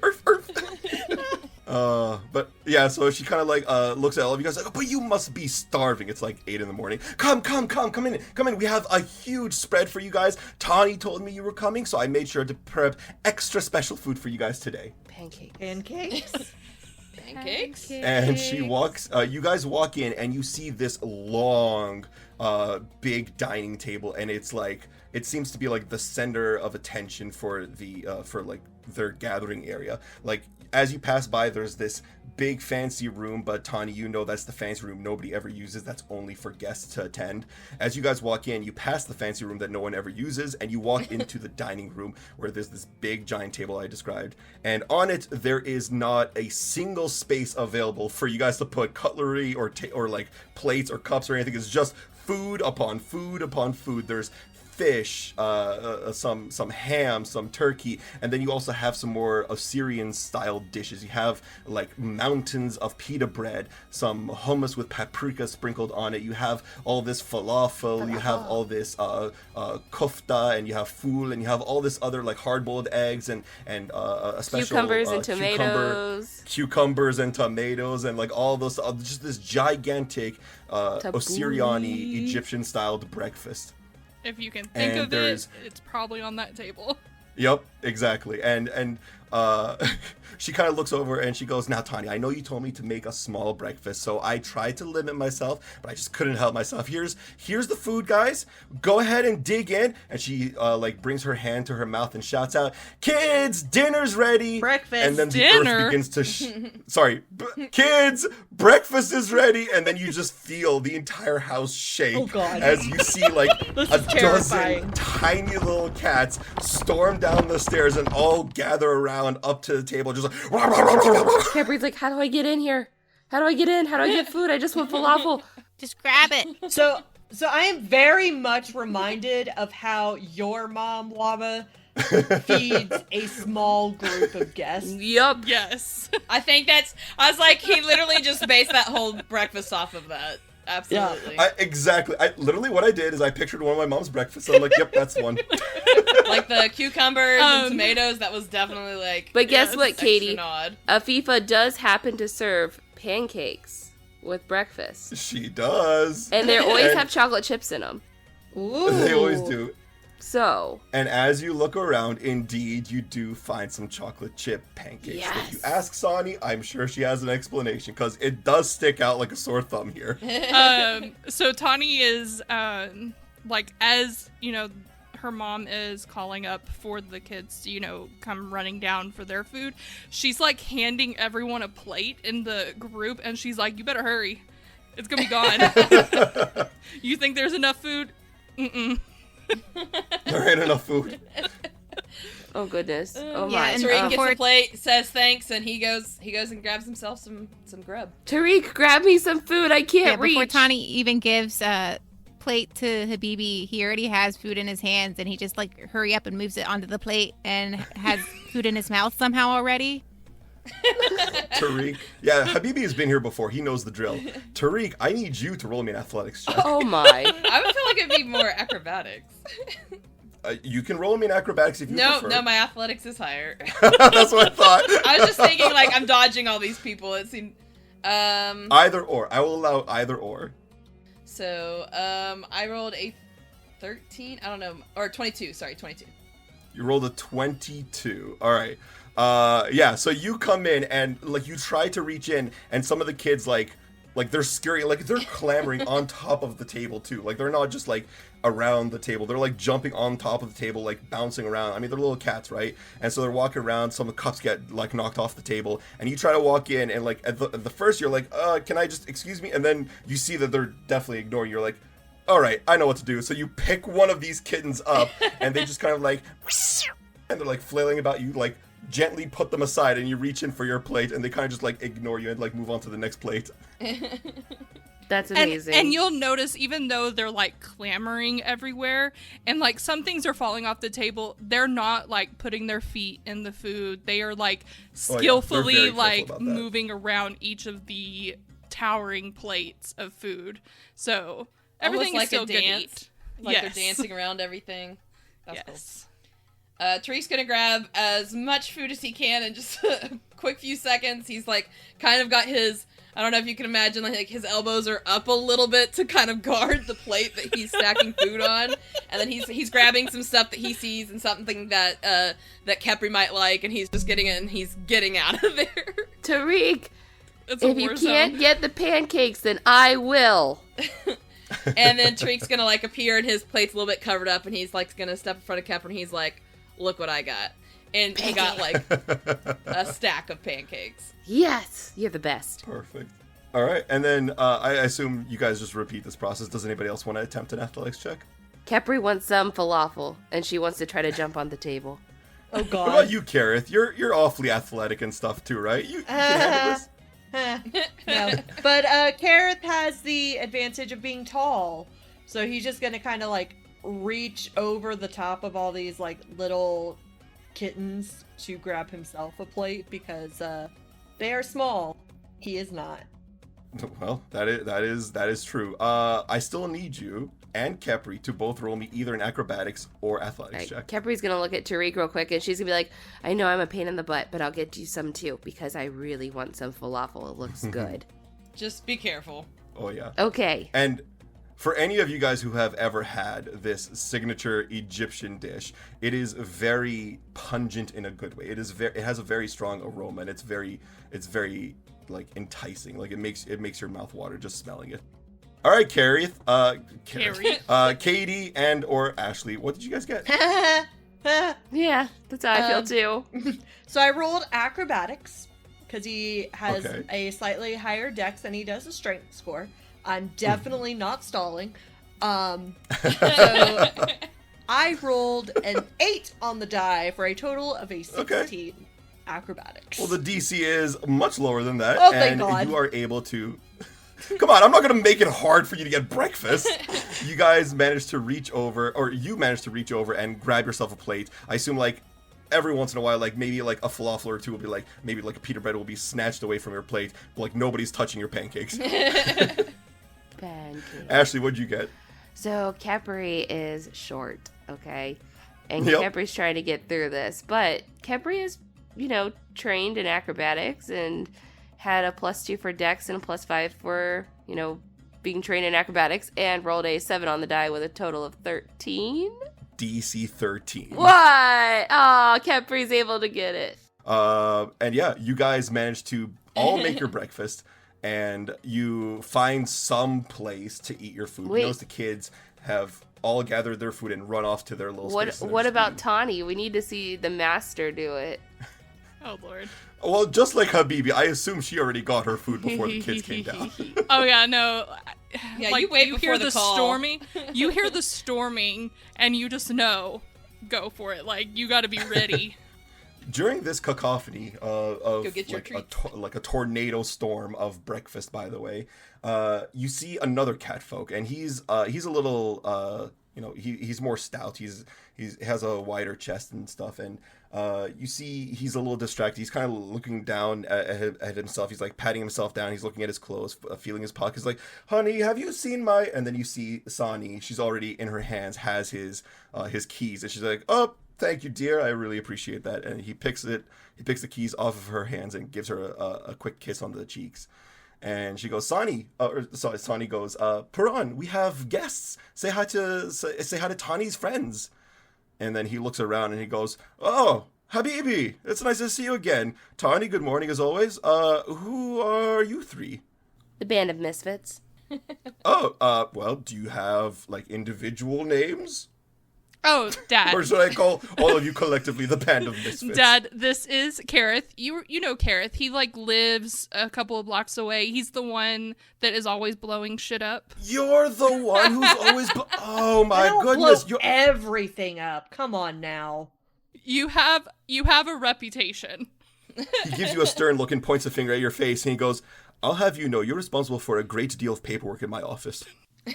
Arf, arf. But yeah, so she kind of like looks at all of you guys like, oh, but you must be starving. It's like 8 a.m. Come in. We have a huge spread for you guys. Tahni told me you were coming, so I made sure to prep extra special food for you guys today. Pancakes. And she walks. You guys walk in, and you see this long, big dining table, and it's like it seems to be like the center of attention for the for like their gathering area. Like as you pass by, there's this big fancy room, but Tanhi, you know that's the fancy room nobody ever uses. That's only for guests to attend. As you guys walk in, you pass the fancy room that no one ever uses, and you walk into the dining room where there's this big giant table I described. And on it, there is not a single space available for you guys to put cutlery or like plates or cups or anything. It's just food upon food upon food. There's fish, some ham, some turkey, and then you also have some more Assyrian style dishes. You have like mountains of pita bread, some hummus with paprika sprinkled on it. You have all this falafel, you have all this kofta, and you have fool, and you have all this other like hard-boiled eggs and a special cucumbers and tomatoes, and like all those just this gigantic Assyriani Egyptian styled breakfast. If you can think of it, it's probably on that table. Yep, exactly. And she kind of looks over and she goes, now, Tahni, I know you told me to make a small breakfast, so I tried to limit myself, but I just couldn't help myself. Here's the food, guys. Go ahead and dig in. And she like brings her hand to her mouth and shouts out, kids, dinner's ready. Breakfast. And then the earth begins to kids, breakfast is ready. And then you just feel the entire house shake as you see like a dozen tiny little cats storm down the stairs and all gather around up to the table, just like Kepri's like, how do I get in here? How do I get in? How do I get food? I just want falafel. Just grab it. So I am very much reminded of how your mom, Waba, feeds a small group of guests. Yup. Yes. I was like, he literally just based that whole breakfast off of that. Absolutely. Yeah. Exactly. Literally what I did is I pictured one of my mom's breakfasts. I'm like, yep, that's one. Like the cucumbers and tomatoes, that was definitely like. But guess what, Katie? Afifa does happen to serve pancakes with breakfast. She does. And they always have chocolate chips in them. Ooh. They always do. So. And as you look around, indeed, you do find some chocolate chip pancakes. Yes. If you ask Sonny, I'm sure she has an explanation, because it does stick out like a sore thumb here. So Tahni is, like, as, you know, her mom is calling up for the kids to, you know, come running down for their food, she's, like, handing everyone a plate in the group, and she's like, you better hurry. It's gonna be gone. You think there's enough food? Mm-mm. There ain't enough food. Oh goodness. Oh yeah, my. and Tariq gets the plate, says thanks, and he goes and grabs himself some grub. Tariq, grab me some food. I can't reach. Before Tahni even gives a plate to Habibi, he already has food in his hands, and he just like hurry up and moves it onto the plate and has food in his mouth somehow already. Tariq. Yeah, Habibi has been here before. He knows the drill. Tariq, I need you to roll me an athletics check. Oh my. I would feel like it'd be more acrobatics. You can roll me in acrobatics if you prefer. No, my athletics is higher. That's what I thought. I was just thinking, like, I'm dodging all these people. It seemed... Either or. I will allow either or. So, I rolled a 13? I don't know. Or 22. Sorry, 22. You rolled a 22. All right. Yeah, so you come in and, like, you try to reach in, and some of the kids, like they're scurrying, like, they're clambering on top of the table, too. Like, they're not just, like, around the table. They're, like, jumping on top of the table, like, bouncing around. I mean, they're little cats, right? And so they're walking around. Some of the cups get, like, knocked off the table. And you try to walk in, and, like, at the first, you're like, can I just, excuse me? And then you see that they're definitely ignoring you. You're like, all right, I know what to do. So you pick one of these kittens up, and they just kind of, like... And they're like flailing about, you like gently put them aside and you reach in for your plate and they kind of just like ignore you and like move on to the next plate. That's amazing. And you'll notice, even though they're like clamoring everywhere and like some things are falling off the table, they're not like putting their feet in the food. They are like skillfully like moving around each of the towering plates of food. So everything is still good to eat. Like they're dancing around everything. That's cool. Tariq's gonna grab as much food as he can in just a quick few seconds. He's like kind of got his, I don't know if you can imagine, like his elbows are up a little bit to kind of guard the plate that he's stacking food on, and then he's grabbing some stuff that he sees and something that that Khepri might like, and he's just getting it and he's getting out of there. Tariq, if you can't get the pancakes, then I will. And then Tariq's gonna like appear and his plate's a little bit covered up, and he's like gonna step in front of Khepri and he's like, "Look what I got." And he got like a stack of pancakes. Yes, you're the best. Perfect. All right, and then I assume you guys just repeat this process. Does anybody else want to attempt an athletics check? Khepri wants some falafel, and she wants to try to jump on the table. Oh God. What about you, Keryth? You're awfully athletic and stuff too, right? You can handle this. No, but Keryth has the advantage of being tall, so he's just gonna kind of like reach over the top of all these like little kittens to grab himself a plate because they are small. He is not. Well, that is true. I still need you and Khepri to both roll me either an acrobatics or athletics check. Khepri's gonna look at Tariq real quick, and she's gonna be like, "I know I'm a pain in the butt, but I'll get you some too because I really want some falafel. It looks good." Just be careful. Oh yeah. Okay. And for any of you guys who have ever had this signature Egyptian dish, it is very pungent in a good way. It has a very strong aroma, and it's very like enticing. Like it makes your mouth water just smelling it. All right, Keryth, Katie, and or Ashley, what did you guys get? Yeah, that's how I feel too. So I rolled acrobatics because he has a slightly higher dex than he does a strength score. I'm definitely not stalling. So I rolled an 8 on the die for a total of a 16 acrobatics. Well, the DC is much lower than that, oh, thank and God. you are able to. Come on, I'm not going to make it hard for you to get breakfast. You guys managed to reach over, and grab yourself a plate. I assume, like, every once in a while, like, maybe, like, a falafel or two will be, like, maybe, like, a pita bread will be snatched away from your plate, but, like, nobody's touching your pancakes. Pancakes. Ashley, what'd you get? So, Khepri is short, okay? And Khepri's trying to get through this, but Khepri is, trained in acrobatics and had a +2 for dex and a +5 for, being trained in acrobatics, and rolled a 7 on the die with a total of 13. DC 13. What? Oh, Khepri's able to get it. And yeah, you guys managed to all make your breakfast, and you find some place to eat your food. Wait. You notice the kids have all gathered their food and run off to their little spaces. What about Tanhi? We need to see the master do it. Oh, Lord. Well, just like Habibi, I assume she already got her food before the kids came down. Oh, yeah, no. Yeah, like, you wait before hear the the call. storming. You hear the storming, and you just know, go for it. Like, you got to be ready. During this cacophony of Go get your like a tornado storm of breakfast, by the way, you see another catfolk, and he's a little he's more stout. He has a wider chest and stuff, and you see he's a little distracted. He's kind of looking down at himself. He's like patting himself down. He's looking at his clothes, feeling his pockets. Like, honey, have you seen my? And then you see Sani. She's already in her hands, has his keys, and she's like, oh, thank you, dear. I really appreciate that. And he picks the keys off of her hands and gives her a quick kiss on the cheeks. And she goes, Sani goes, Puran, we have guests. Say hi to Tahni's friends. And then he looks around and he goes, oh, Habibi, it's nice to see you again. Tahni, good morning as always. Who are you three? The Band of Misfits. Oh, well, do you have, like, individual names? Oh, Dad. Or should I call all of you collectively the Band of Misfits? Dad, this is Keryth. You know Keryth. He, like, lives a couple of blocks away. He's the one that is always blowing shit up. You're the one who's always... oh, my I don't goodness. blow everything up. Come on now. You have a reputation. He gives you a stern look and points a finger at your face, and he goes, I'll have you know you're responsible for a great deal of paperwork in my office.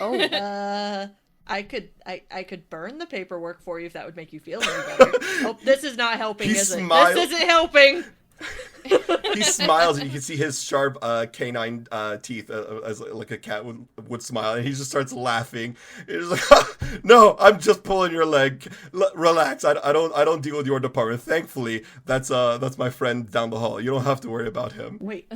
Oh, I could burn the paperwork for you if that would make you feel any better. Oh, this is not helping, is it? This isn't helping. He smiles, and you can see his sharp canine teeth, as like a cat would smile, and he just starts laughing. He's like, "No, I'm just pulling your leg. Relax. I don't deal with your department. Thankfully, that's my friend down the hall. You don't have to worry about him." Wait,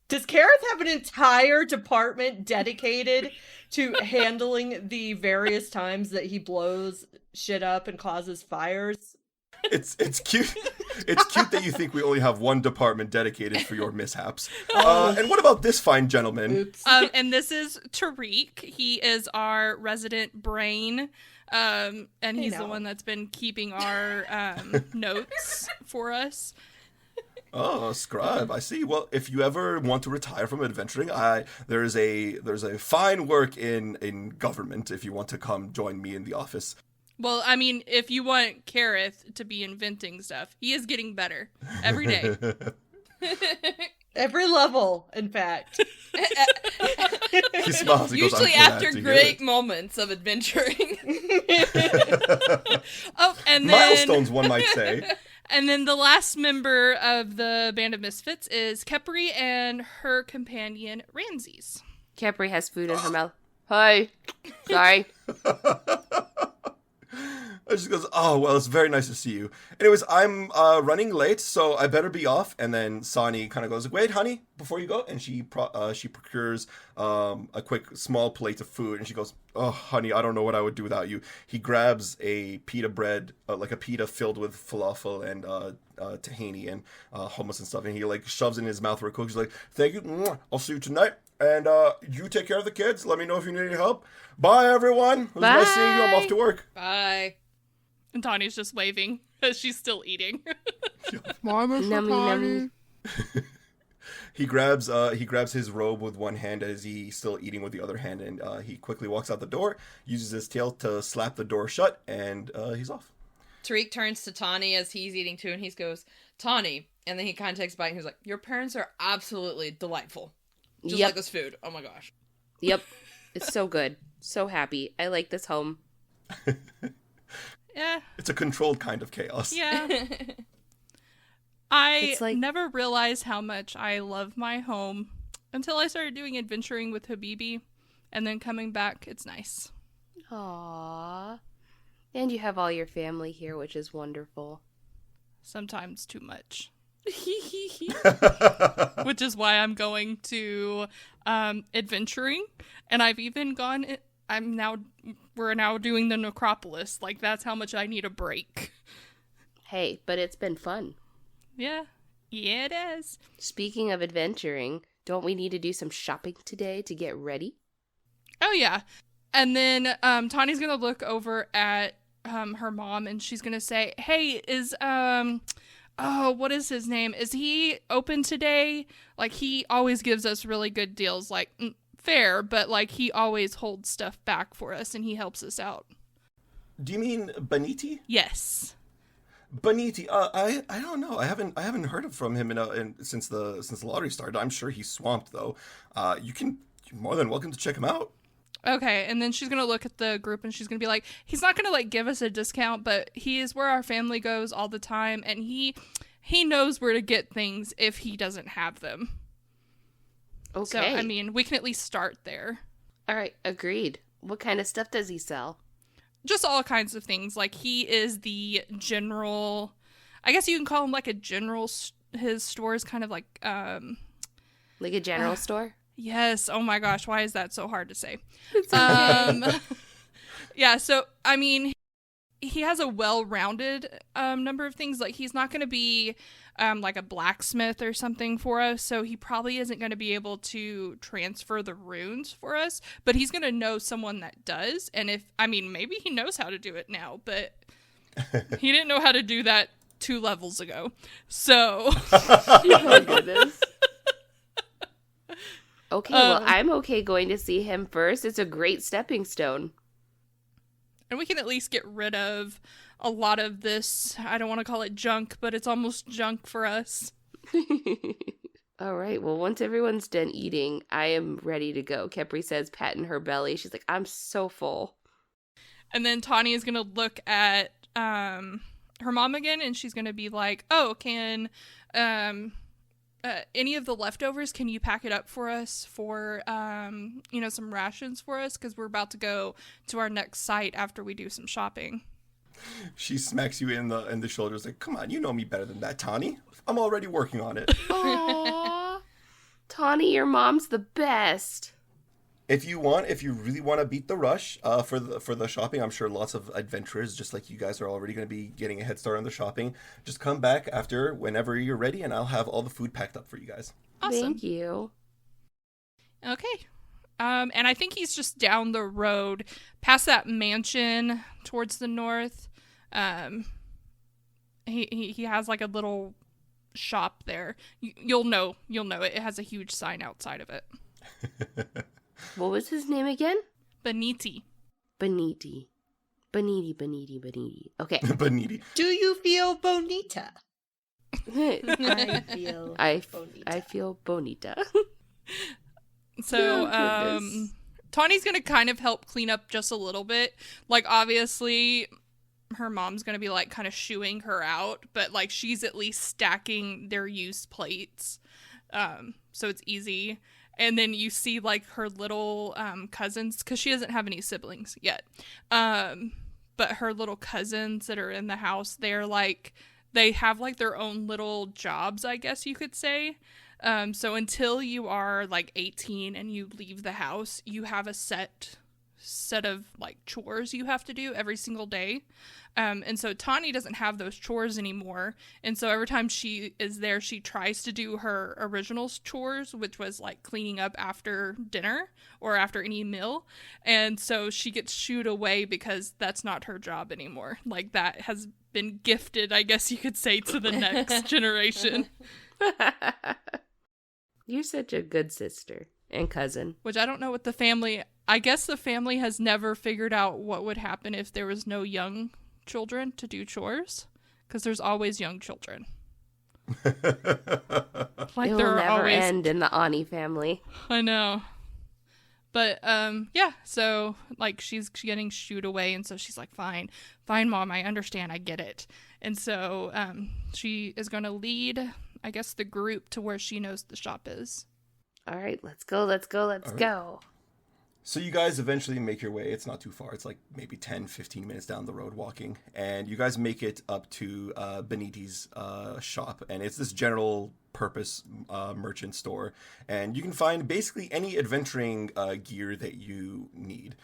does Keryth have an entire department dedicated to handling the various times that he blows shit up and causes fires? It's cute. It's cute that you think we only have one department dedicated for your mishaps. And what about this fine gentleman? Oops. And this is Tariq. He is our resident brain. And he's the one that's been keeping our notes for us. Oh, scribe, I see. Well, if you ever want to retire from adventuring, there's a fine work in government if you want to come join me in the office. Well, I mean, if you want Keryth to be inventing stuff, he is getting better every day. Every level, in fact. He smiles. He Usually goes, after great moments of adventuring. Oh, and then milestones, one might say. And then the last member of the Band of Misfits is Khepri and her companion Ramses. Khepri has food in her mouth. Hi. Sorry. It just goes, oh, well, it's very nice to see you. Anyways, I'm running late, so I better be off. And then Sani kind of goes, wait, honey, before you go. And she procures a quick small plate of food. And she goes, oh, honey, I don't know what I would do without you. He grabs a pita bread, like a pita filled with falafel and tahini and hummus and stuff. And he like shoves it in his mouth real quick. He's like, thank you. I'll see you tonight. And you take care of the kids. Let me know if you need any help. Bye, everyone. It was nice seeing you. I'm off to work. Bye. And Tahni's just waving as she's still eating. Nummy. He grabs his robe with one hand as he's still eating with the other hand, and he quickly walks out the door, uses his tail to slap the door shut, and he's off. Tariq turns to Tahni as he's eating too, and he goes, Tahni, and then he kind of takes a bite, and he's like, your parents are absolutely delightful. Just like this food. Oh my gosh. Yep. It's so good. So happy. I like this home. Yeah. It's a controlled kind of chaos. Yeah. I never realized how much I love my home until I started doing adventuring with Habibi, and then coming back, it's nice. Aww. And you have all your family here, which is wonderful. Sometimes too much. Which is why I'm going to adventuring, and I've even gone. We're now doing the necropolis. Like, that's how much I need a break. Hey, but it's been fun. Yeah, it is. Speaking of adventuring, don't we need to do some shopping today to get ready? Oh yeah, and then Tahni's gonna look over at her mom, and she's gonna say, "Hey, is what is his name? Is he open today? Like, he always gives us really good deals, like, fair, but, like, he always holds stuff back for us, and he helps us out." Do you mean Beniti? Yes. Beniti, I don't know. I haven't heard from him since the lottery started. I'm sure he's swamped, though. You're more than welcome to check him out. Okay, and then she's gonna look at the group and she's gonna be like, he's not gonna like give us a discount, but he is where our family goes all the time, and he knows where to get things if he doesn't have them. Okay. So, I mean, we can at least start there. All right, agreed. What kind of stuff does he sell? Just all kinds of things. Like, he is the general, I guess you can call him like a general, his store is kind of like like a general store? Yes. Oh my gosh. Why is that so hard to say? It's okay. Yeah. So, I mean, he has a well-rounded number of things. Like, he's not going to be like a blacksmith or something for us. So he probably isn't going to be able to transfer the runes for us, but he's going to know someone that does. And maybe he knows how to do it now, but he didn't know how to do that 2 levels ago. So. Oh, goodness. Okay, well, I'm okay going to see him first. It's a great stepping stone. And we can at least get rid of a lot of this, I don't want to call it junk, but it's almost junk for us. All right. Well, once everyone's done eating, I am ready to go. Khepri says, patting her belly. She's like, I'm so full. And then Tahni is going to look at her mom again, and she's going to be like, oh, can any of the leftovers, can you pack it up for us for, some rations for us? Because we're about to go to our next site after we do some shopping. She smacks you in the shoulders like, come on, you know me better than that, Tahni. I'm already working on it. Aww. Tahni, your mom's the best. If you really want to beat the rush for the shopping, I'm sure lots of adventurers, just like you guys, are already going to be getting a head start on the shopping. Just come back after whenever you're ready, and I'll have all the food packed up for you guys. Awesome. Thank you. Okay. And I think he's just down the road, past that mansion towards the north. He has like a little shop there. You'll know it. It has a huge sign outside of it. What was his name again? Beniti. Beniti. Okay. Beniti. Do you feel bonita? I feel bonita. So, Tahni's gonna kind of help clean up just a little bit. Like, obviously, her mom's gonna be, like, kind of shooing her out, but, like, she's at least stacking their used plates. So it's easy. And then you see, like, her little cousins, because she doesn't have any siblings yet. But her little cousins that are in the house, they're, like, they have, like, their own little jobs, I guess you could say. So until you are like 18 and you leave the house, you have a set of like chores you have to do every single day. And so Tahni doesn't have those chores anymore. And so every time she is there, she tries to do her original chores, which was like cleaning up after dinner or after any meal. And so she gets shooed away because that's not her job anymore. Like, that has been gifted, I guess you could say, to the next generation. You're such a good sister and cousin. Which I don't know what I guess the family has never figured out what would happen if there was no young children to do chores. Because there's always young children. Like, it will never end in the Ahni family. I know. But, yeah, so, like, she's getting shooed away, and so she's like, fine, Mom, I understand, I get it. And so, she is going to lead, I guess, the group to where she knows the shop is. All right, let's go. So you guys eventually make your way. It's not too far. It's like maybe 10, 15 minutes down the road walking. And you guys make it up to Beniti's shop. And it's this general purpose merchant store. And you can find basically any adventuring gear that you need.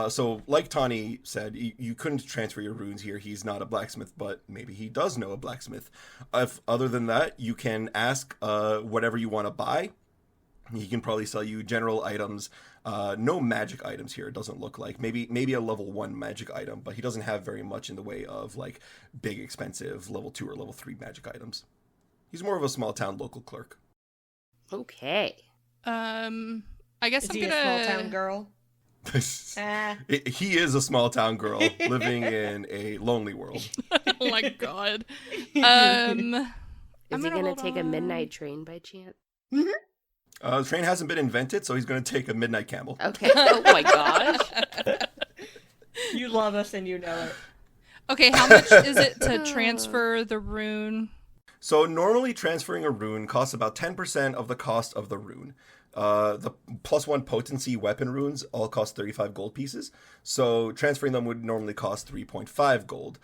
So like Tahni said, you couldn't transfer your runes here. He's not a blacksmith, but maybe he does know a blacksmith. Other than that, you can ask whatever you want to buy. He can probably sell you general items. No magic items here, it doesn't look like. Maybe a level 1 magic item, but he doesn't have very much in the way of like big, expensive level 2 or level 3 magic items. He's more of a small town local clerk. Okay. I guess Is I'm he gonna... a small town girl? He is a small town girl living in a lonely world. Oh my god. Is he gonna take a midnight train by chance? Mm-hmm. The train hasn't been invented, so he's going to take a midnight camel. Okay. Oh my gosh. You love us and you know it. Okay, how much is it to transfer the rune? So normally transferring a rune costs about 10% of the cost of the rune. The +1 potency weapon runes all cost 35 gold pieces. So transferring them would normally cost 3.5 gold.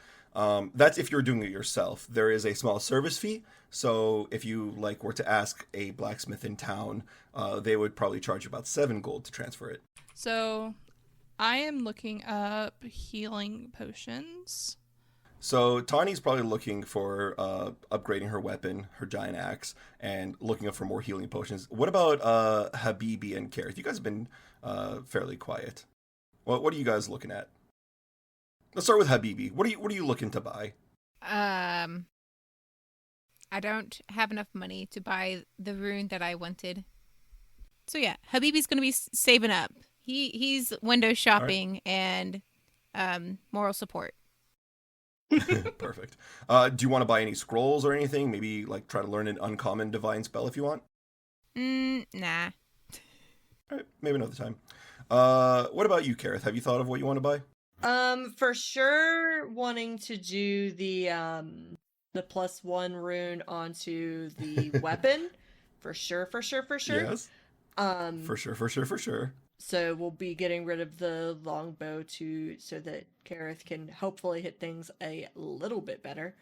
That's if you're doing it yourself. There is a small service fee. So if you were to ask a blacksmith in town, they would probably charge you about 7 gold to transfer it. So I am looking up healing potions. So Tahni's probably looking for upgrading her weapon, her giant axe, and looking up for more healing potions. What about Habibi and Keryth? You guys have been fairly quiet. What are you guys looking at? Let's start with Habibi. What are you looking to buy? I don't have enough money to buy the rune that I wanted. So yeah, Habibi's gonna be saving up. He's window shopping, and moral support. Perfect. Do you want to buy any scrolls or anything? Maybe like try to learn an uncommon divine spell if you want? Nah. All right, maybe another time. What about you, Keryth? Have you thought of what you want to buy? For sure wanting to do the +1 rune onto the weapon. For sure. Yes. For sure. So we'll be getting rid of the longbow so that Keryth can hopefully hit things a little bit better.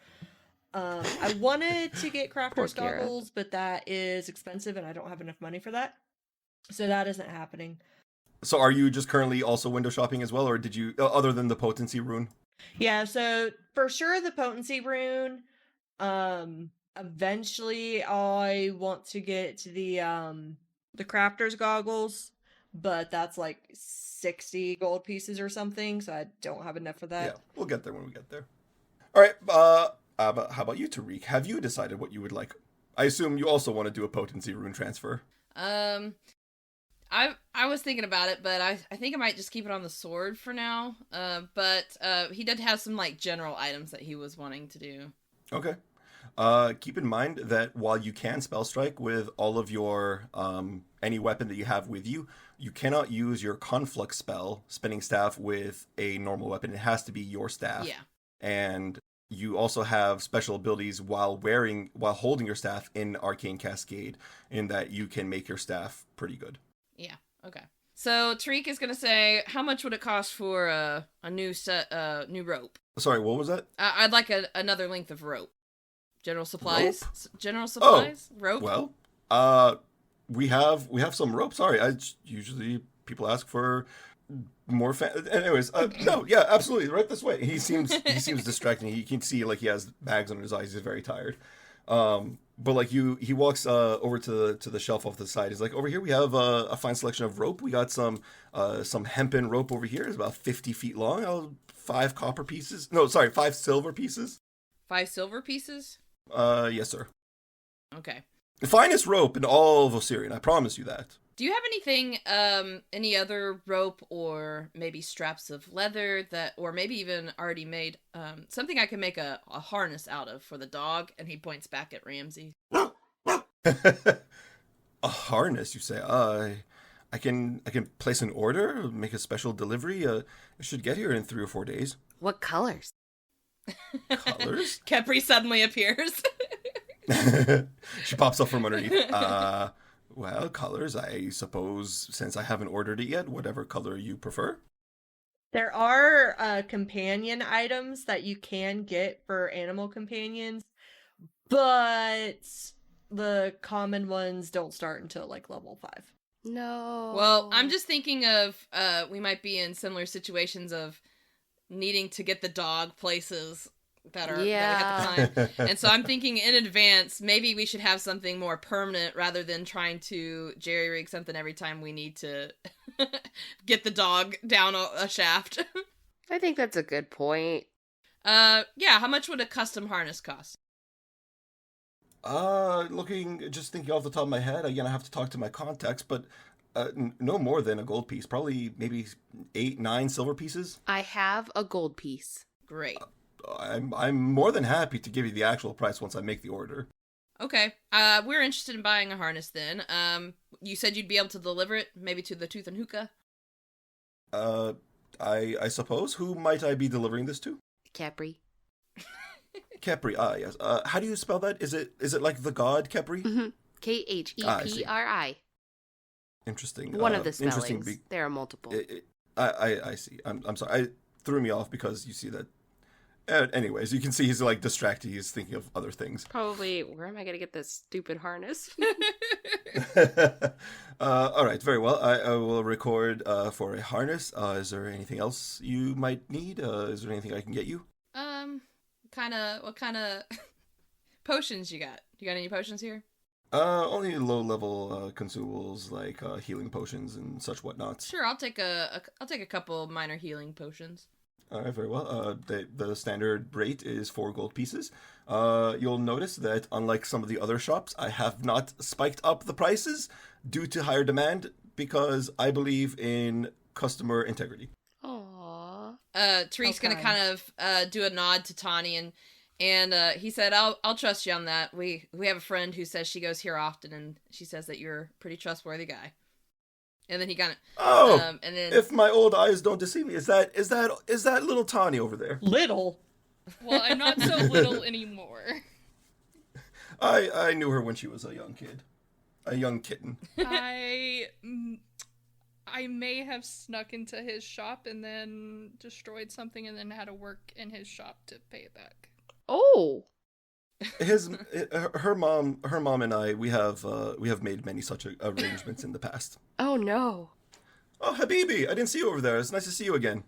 I wanted to get crafter's goggles, but that is expensive and I don't have enough money for that. So that isn't happening. So are you just currently also window shopping as well, or did you, other than the potency rune? Yeah, so for sure the potency rune. Eventually I want to get the crafter's goggles, but that's like 60 gold pieces or something, so I don't have enough for that. Yeah, we'll get there when we get there. All right, how about you, Tariq? Have you decided what you would like? I assume you also want to do a potency rune transfer. I was thinking about it, but I think I might just keep it on the sword for now. But he did have some like general items that he was wanting to do. Okay. Keep in mind that while you can spell strike with all of your any weapon that you have with you, you cannot use your conflux spell, spinning staff, with a normal weapon. It has to be your staff. Yeah. And you also have special abilities while holding your staff in Arcane Cascade, in that you can make your staff pretty good. Yeah. Okay. So Tariq is gonna say, how much would it cost for a new new rope? Sorry, what was that? I'd like another length of rope. General supplies. General supplies. Rope. Well, we have some rope. Sorry, usually people ask for more. Anyways, no, yeah, absolutely, right this way. He seems distracting. You can see like he has bags under his eyes. He's very tired. But like he walks over to the shelf off the side. He's like, over here we have a fine selection of rope. We got some hempen rope over here. It's about 50 feet long. 5 copper pieces. No, sorry, 5 silver pieces. 5 silver pieces? Yes, sir. Okay. The finest rope in all of Osirian, I promise you that. Do you have anything, any other rope or maybe straps of leather or maybe even already made, something I can make a harness out of for the dog? And he points back at Ramses. A harness, you say? I can place an order, make a special delivery. It should get here in 3 or 4 days. What colors? Colors? Khepri suddenly appears. She pops up from underneath. Well, colors, I suppose, since I haven't ordered it yet, whatever color you prefer. There are companion items that you can get for animal companions, but the common ones don't start until like level 5. No. Well, I'm just thinking of we might be in similar situations of needing to get the dog places that we have to climb. And so I'm thinking in advance, maybe we should have something more permanent rather than trying to jerry-rig something every time we need to get the dog down a shaft. I think that's a good point. Yeah, how much would a custom harness cost? Just thinking off the top of my head, again, I have to talk to my contacts, but no more than a gold piece. Probably maybe 8, 9 silver pieces. I have a gold piece. Great. I'm more than happy to give you the actual price once I make the order. Okay. We're interested in buying a harness then. You said you'd be able to deliver it, maybe to the Tooth and Hookah? I suppose. Who might I be delivering this to? Khepri. Khepri, yes. How do you spell that? Is it like the god Khepri? Mm-hmm. Khepri. Interesting. One of the spellings. There are multiple. I see. I'm sorry. It threw me off because you see that. Anyways, you can see he's like distracted. He's thinking of other things. Probably, where am I going to get this stupid harness? All right, very well. I will record for a harness. Is there anything else you might need? Is there anything I can get you? What kind of potions you got? You got any potions here? Only low-level consumables like healing potions and such whatnots. Sure, I'll take a couple minor healing potions. All right, very well. The standard rate is 4 gold pieces. You'll notice that unlike some of the other shops, I have not spiked up the prices due to higher demand because I believe in customer integrity. Aww. Tariq's gonna kind of do a nod to Tahni, and he said, "I'll trust you on that. We have a friend who says she goes here often, and she says that you're a pretty trustworthy guy." And then he kind of and then if my old eyes don't deceive me, is that little Tahni over there? Little. Well, I'm not so little anymore. I knew her when she was a young kid, a young kitten. I may have snuck into his shop and then destroyed something and then had to work in his shop to pay it back. Oh. Her mom and I, we have made many such arrangements in the past. Oh no. Oh, Habibi, I didn't see you over there. It's nice to see you again.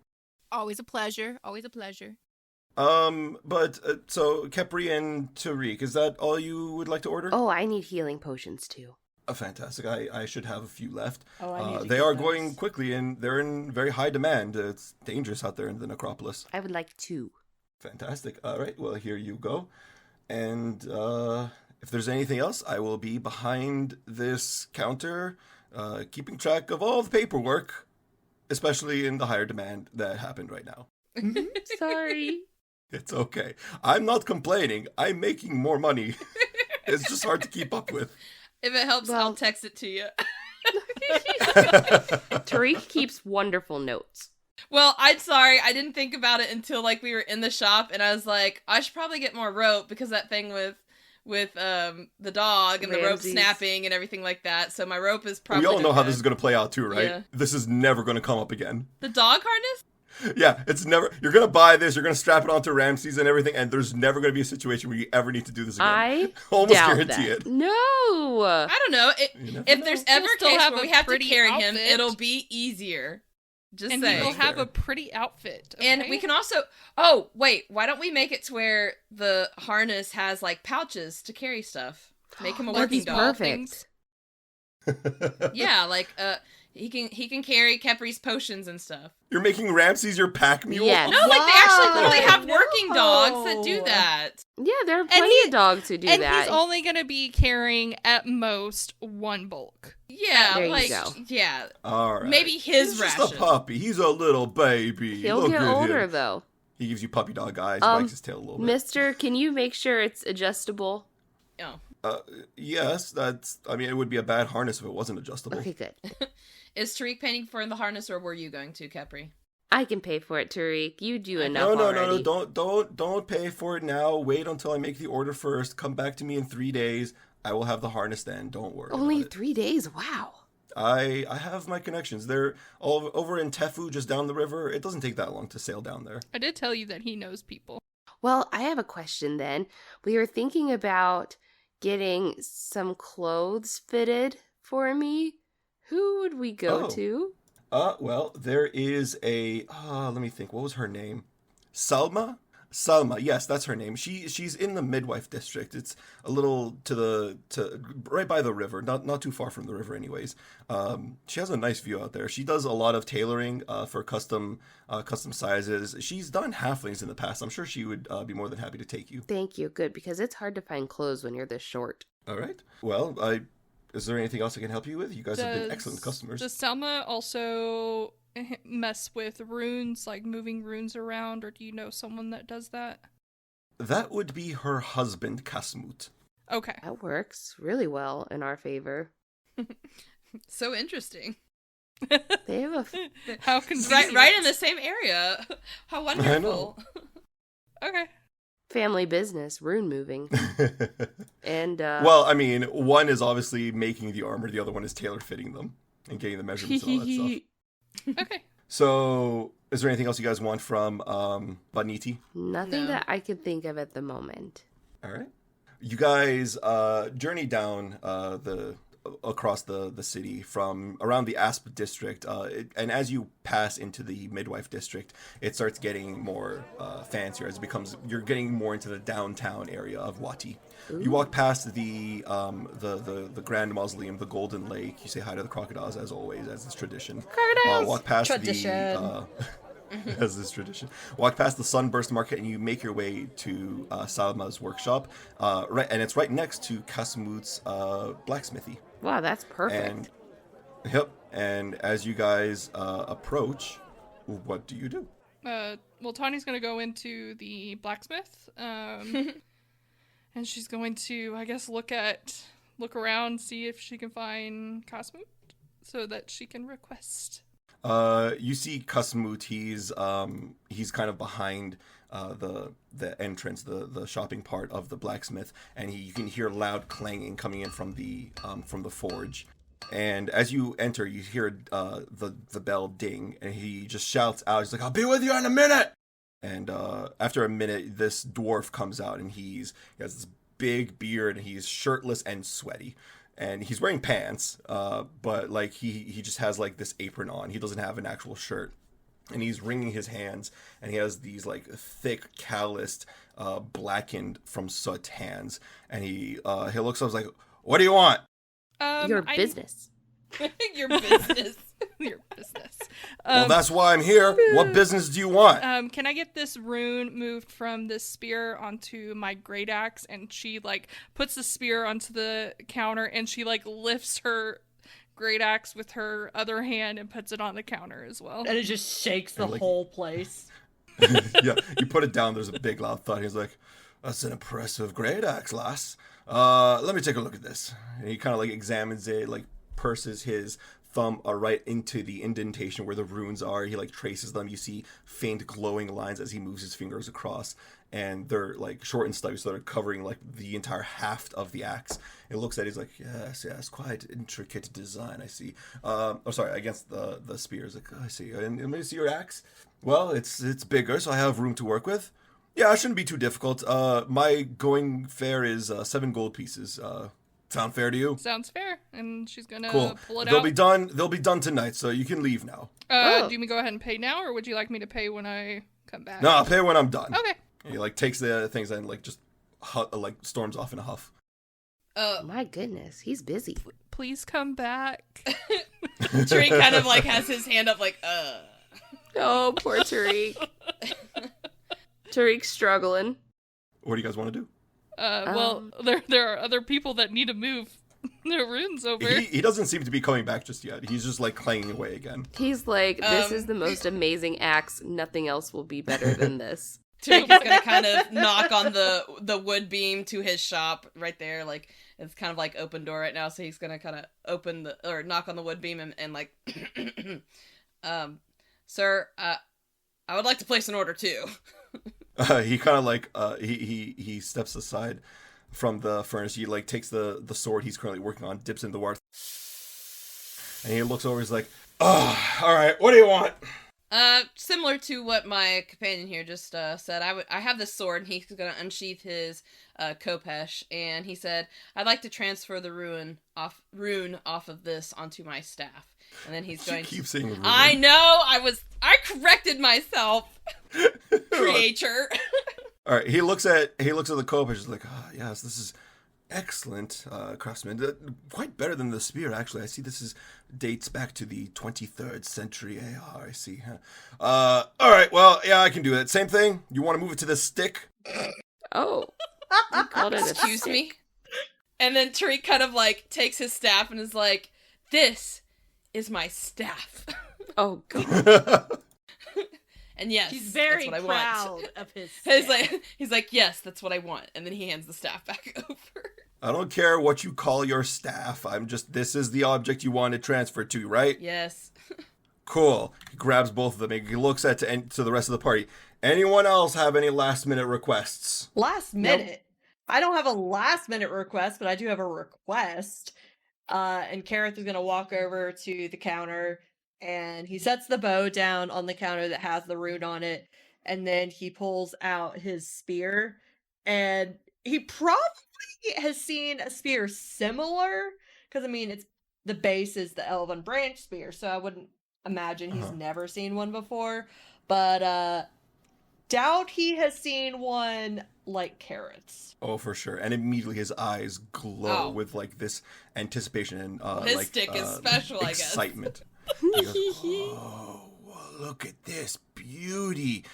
Always a pleasure. Always a pleasure. So Khepri and Tariq, is that all you would like to order? Oh, I need healing potions too. Fantastic. I should have a few left. Oh, I need to they get are those. going quickly, and they're in very high demand. It's dangerous out there in the necropolis. I would like 2. Fantastic. All right. Well, here you go. And if there's anything else, I will be behind this counter, keeping track of all the paperwork, especially in the higher demand that happened right now. Sorry. It's okay. I'm not complaining. I'm making more money. It's just hard to keep up with. if it helps, I'll text it to you. Tariq keeps wonderful notes. Well, I'm sorry. I didn't think about it until like we were in the shop, and I was like, I should probably get more rope because that thing with the dog and the rope Ramses. snapping and everything like that. So my rope is probably. We all know how this is going to play out too, right? Yeah. This is never going to come up again. The dog harness? Yeah, it's never. You're going to buy this. You're going to strap it onto Ramses and everything, and there's never going to be a situation where you ever need to do this again. I almost doubt guarantee that. it. No. I don't know. If there's ever a still case have where a we have to pretty carry him, outfit. it'll be easier. Just And saying. he'll have a pretty outfit. Okay? And we can also. Oh wait, why don't we make it to where the harness has like pouches to carry stuff? Make him a That'd working be dog. perfect. Yeah, like he can carry Khepri's potions and stuff. You're making Ramses your pack mule? Yes. No, like they actually literally have No. working dogs that do that. Yeah, there are plenty of dogs who do and that. he's only going to be carrying at most 1 bulk. Yeah, There you like go. yeah. All right. Maybe his He's ration. just a puppy. He's a little baby. He'll Look get at older him. though. He gives you puppy dog eyes, wags his tail a little bit. Mister, can you make sure it's adjustable? Oh. Yes, it would be a bad harness if it wasn't adjustable. Okay, good. Is Tariq paying for the harness, or were you going to, Khepri? I can pay for it, Tariq. You do enough No, already. don't pay for it now. Wait until I make the order first. Come back to me in 3 days. I will have the harness then. Don't worry. Only about it. 3 days? Wow. I have my connections. They're all over in Tefu, just down the river. It doesn't take that long to sail down there. I did tell you that he knows people. Well, I have a question then. We were thinking about getting some clothes fitted for me. Who would we go to? Well, there is a, let me think, what was her name? Salma, yes, that's her name. She's in the midwife district. It's a little to right by the river, not too far from the river anyways. She has a nice view out there. She does a lot of tailoring for custom sizes. She's done halflings in the past. I'm sure she would be more than happy to take you. Thank you. Good, because it's hard to find clothes when you're this short. All right. Well, is there anything else I can help you with? You guys have been excellent customers. Does Selma also mess with runes, like moving runes around, or do you know someone that does that? That would be her husband, Kasmut. Okay. That works really well in our favor. So interesting. They have a... How convenient. Right in the same area. How wonderful. I know. Okay. family business, rune moving. And well, I mean, one is obviously making the armor, the other one is tailor fitting them and getting the measurements and all that stuff. Okay. So, is there anything else you guys want from Baniti? nothing that I could think of at the moment. All right. You guys journey down across the city from around the Asp district, and as you pass into the midwife district, it starts getting more fancier as you're getting more into the downtown area of Wati. Ooh. You walk past the Grand Mausoleum, the Golden Lake. You say hi to the crocodiles as always, as is tradition. Crocodiles. Walk past Tradition. as is tradition. Walk past the Sunburst Market and you make your way to Salma's workshop, and it's right next to Kasmut's blacksmithy. Wow, that's perfect. And as you guys approach, what do you do? Well, Tahni's going to go into the blacksmith, and she's going to, I guess, look around, see if she can find Kasmut, so that she can request. You see Kasmut, he's kind of behind the entrance, the shopping part of the blacksmith, and you can hear loud clanging coming in from the forge. And as you enter, you hear the bell ding, and he just shouts out, he's like, "I'll be with you in a minute!" And after a minute, this dwarf comes out, and he has this big beard, and he's shirtless and sweaty. And he's wearing pants, but like he just has like this apron on. He doesn't have an actual shirt. And he's wringing his hands, and he has these like thick, calloused, blackened from soot hands. And he looks up, and is like, "What do you want?" Your business. Your business. Your business. Well, that's why I'm here. What business do you want? Can I get this rune moved from this spear onto my great axe? And she like puts the spear onto the counter, and she like lifts her great axe with her other hand and puts it on the counter as well. And it just shakes the whole place. Yeah, you put it down. There's a big loud thud. He's like, "That's an impressive great axe, lass. Let me take a look at this." And he kind of like examines it, like purses his thumb right into the indentation where the runes are. He like traces them. You see faint glowing lines as he moves his fingers across, and they're like short and stubby, so they're covering like the entire haft of the axe. It looks at it, he's like, yes, quite intricate design, I see. Against the spears. Like, I see. And let me see your axe. Well, it's bigger, so I have room to work with. Yeah, it shouldn't be too difficult. My going fare is 7 gold pieces. Sound fair to you? Sounds fair. And she's gonna pull it They'll out. They'll be done tonight, so you can leave now. Do you go ahead and pay now, or would you like me to pay when I come back? No, I'll pay when I'm done. Okay. He like takes the things and like just storms off in a huff. My goodness, he's busy. Please come back. Tariq kind of like has his hand up like, Oh, poor Tariq. Tariq's struggling. What do you guys want to do? Well, there are other people that need to move their runes over. He doesn't seem to be coming back just yet. He's just like clanging away again. He's like, this is the most amazing axe. Nothing else will be better than this. Tariq is gonna kind of knock on the wood beam to his shop right there. Like, it's kind of like open door right now, so he's gonna kind of knock on the wood beam and like, "Sir, I would like to place an order too." He kind of like he steps aside from the furnace. He like takes the sword he's currently working on, dips in the water, and he looks over. He's like, "Oh, all right. What do you want?" Similar to what my companion here just said, I have this sword, and he's gonna unsheath his khopesh, and he said, "I'd like to transfer the rune off of this onto my staff." And then he's going keep saying rune. I know, I corrected myself. Creature. All right, he looks at the khopesh. He's like, yes, this is excellent, craftsman. Quite better than the spear, actually. I see this dates back to the 23rd century AR. I see. All right, well, yeah, I can do it. Same thing. You want to move it to the stick? Oh, you called it a Excuse stick. me. And then Tariq kind of like takes his staff and is like, "This is my staff." Oh god. And yes, He's very that's what proud I want. of his He's like, "Yes, that's what I want." And then he hands the staff back over. I don't care what you call your staff. This is the object you want to transfer to, right? Yes. Cool. He grabs both of them and he looks to the rest of the party. Anyone else have any last minute requests? Last minute? I don't have a last minute request, but I do have a request. And Keryth is going to walk over to the counter, and he sets the bow down on the counter that has the rune on it, and then he pulls out his spear, and he probably has seen a spear similar, because, I mean, the base is the Elven Branch spear, so I wouldn't imagine he's never seen one before, but doubt he has seen one like Keryth's. Oh, for sure. And immediately his eyes glow with like this anticipation and his stick is special, I guess. Excitement. He goes, "Oh, well, look at this beauty.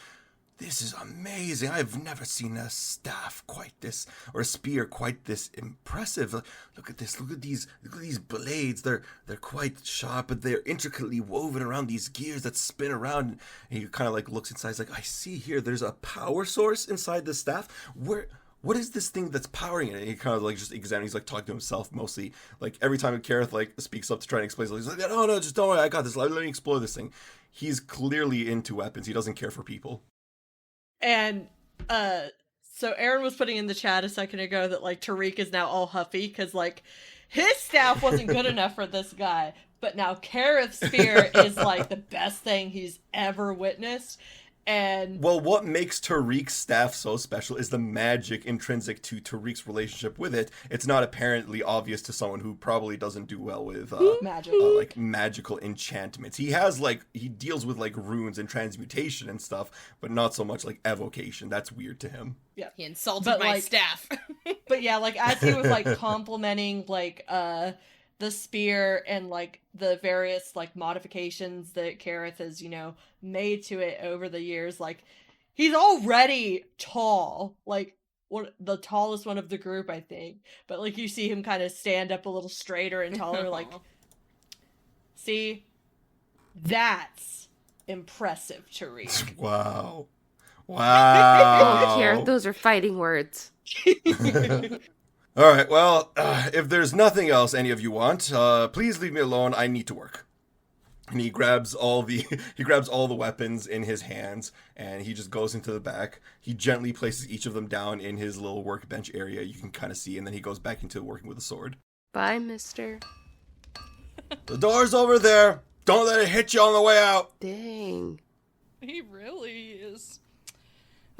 This is amazing. I've never seen a staff quite this, or a spear quite this impressive. Look at this. Look at these blades. They're quite sharp, but they're intricately woven around these gears that spin around. And he kind of like looks inside. He's like, I see here. There's a power source inside the staff. What is this thing that's powering it? And he kind of like just examining. He's like talking to himself mostly. Like every time Keryth like speaks up to try and explain something, he's like, no, just don't worry. I got this. Let me explore this thing. He's clearly into weapons. He doesn't care for people. And so Erin was putting in the chat a second ago that like Tariq is now all huffy because like his staff wasn't good enough for this guy, but now Keryth's spear is like the best thing he's ever witnessed. And well, what makes Tariq's staff so special is the magic intrinsic to Tariq's relationship with it. It's not apparently obvious to someone who probably doesn't do well with magic, like magical enchantments. He deals with like runes and transmutation and stuff, but not so much like evocation. That's weird to him. Yeah, he insulted my staff. But yeah, like as he was like complimenting like the spear and like the various like modifications that Keryth has, made to it over the years, like he's already tall, like the tallest one of the group, I think. But like you see him kind of stand up a little straighter and taller, like see, that's impressive, Tariq. Wow. Oh, Keryth, those are fighting words. All right, well, if there's nothing else any of you want, please leave me alone. I need to work. And he grabs all the weapons in his hands, and he just goes into the back. He gently places each of them down in his little workbench area you can kind of see, and then he goes back into working with a sword. Bye, mister. The door's over there. Don't let it hit you on the way out. Dang. He really is.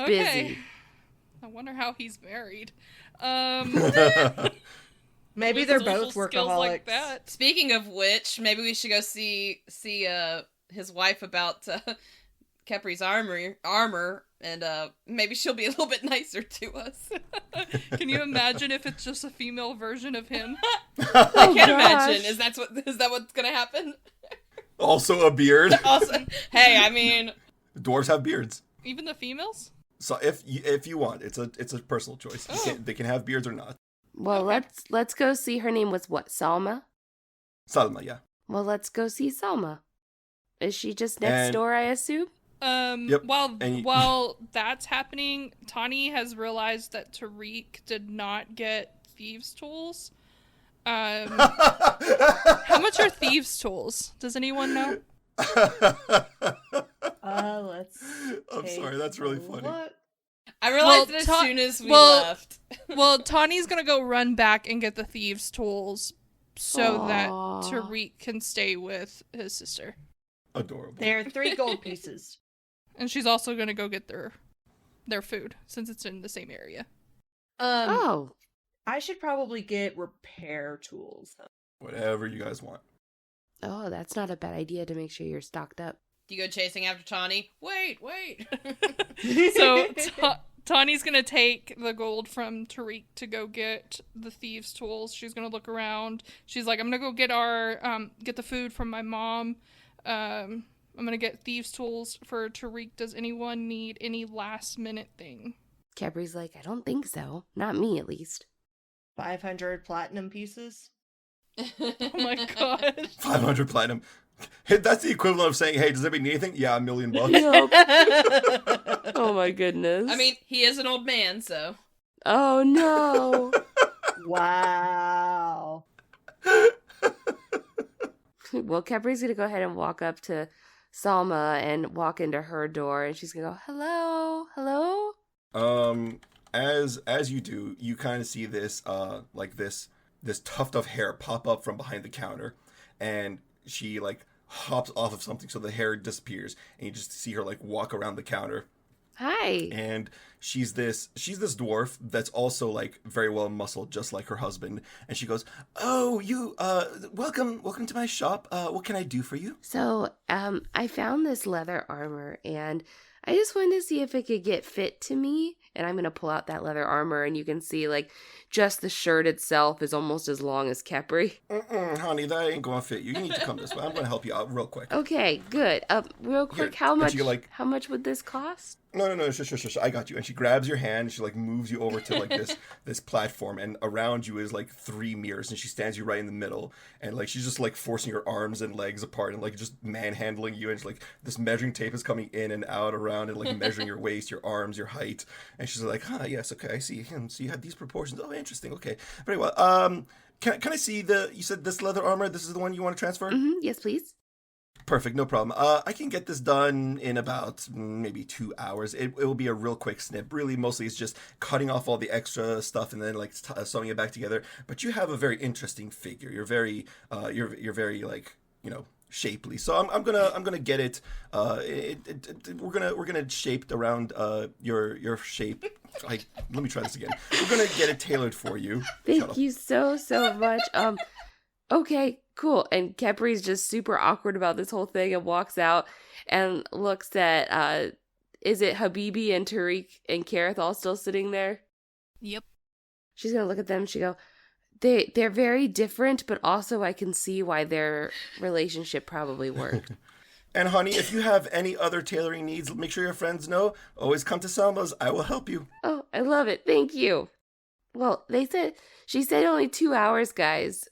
Okay. Busy. I wonder how he's married. Maybe they're both workaholics. Like that. Speaking of which, maybe we should go see his wife about Khepri's armor, and maybe she'll be a little bit nicer to us. Can you imagine if it's just a female version of him? I can't imagine. Is that what's gonna happen? Also a beard. Hey, I mean, dwarves have beards. Even the females? So if you want, it's a personal choice. They can have beards or not. Well, let's go see. Her name was what? Salma? Salma, yeah. Well, let's go see Salma. Is she just next door, I assume? Yep. While that's happening, Tahni has realized that Tariq did not get thieves' tools. How much are thieves' tools? Does anyone know? I'm sorry, that's really funny. I realized it as soon as we left. Well, Tawny's gonna go run back and get the thieves' tools so that Tariq can stay with his sister. Adorable. They're 3 gold pieces. And she's also gonna go get their food since it's in the same area. I should probably get repair tools. Whatever you guys want. Oh, that's not a bad idea to make sure you're stocked up. You go chasing after Tahni? Wait. So Tawny's gonna take the gold from Tariq to go get the thieves' tools. She's gonna look around. She's like, I'm gonna go get get the food from my mom. I'm gonna get thieves' tools for Tariq. Does anyone need any last minute thing? Khepri's like, I don't think so. Not me, at least. 500 platinum pieces. Oh my god. 500 platinum. Hey, that's the equivalent of saying, hey, does anybody need anything? Yeah, $1 million. Oh my goodness. I mean, he is an old man, so. Oh no. Wow. Well, Khepri's gonna go ahead and walk up to Salma and walk into her door, and she's gonna go, hello? As you do, you kind of see this, this tuft of hair pop up from behind the counter, and she hops off of something so the hair disappears, and you just see her walk around the counter. Hi. And she's this dwarf that's also very well muscled, just like her husband. And she goes, "Oh, you welcome to my shop. What can I do for you?" So, I found this leather armor, and I just wanted to see if it could get fit to me. And I'm going to pull out that leather armor, and you can see, just the shirt itself is almost as long as Khepri. Honey, that ain't going to fit you. You need to come this way. I'm going to help you out real quick. Okay, good. Real quick, Here, how much would this cost? No, sure. I got you. And she grabs your hand, and she, like, moves you over to, like, this platform, and around you is, like, 3 mirrors, and she stands you right in the middle, and, like, she's just, like, forcing your arms and legs apart, and, like, just manhandling you, and, like, this measuring tape is coming in and out around, and, like, measuring your waist, your arms, your height, and she's like, yes, okay, I see him, so you have these proportions, oh, interesting, okay, very well, can I see you said this leather armor, this is the one you want to transfer? Mm-hmm. Yes, please. Perfect, no problem. I can get this done in about maybe 2 hours. It will be a real quick snip. Really, mostly it's just cutting off all the extra stuff and then like sewing it back together. But you have a very interesting figure. You're very, you're very like shapely. So I'm gonna get it. We're gonna shape around your shape. Let me try this again. We're gonna get it tailored for you. Thank you so much. Okay, cool. And Khepri's just super awkward about this whole thing and walks out and looks at, is it Habibi and Tariq and Keryth all still sitting there? Yep. She's going to look at them and she go, they're very different, but also I can see why their relationship probably worked. And honey, if you have any other tailoring needs, make sure your friends know. Always come to Selma's. I will help you. Oh, I love it. Thank you. Well, she said only 2 hours, guys.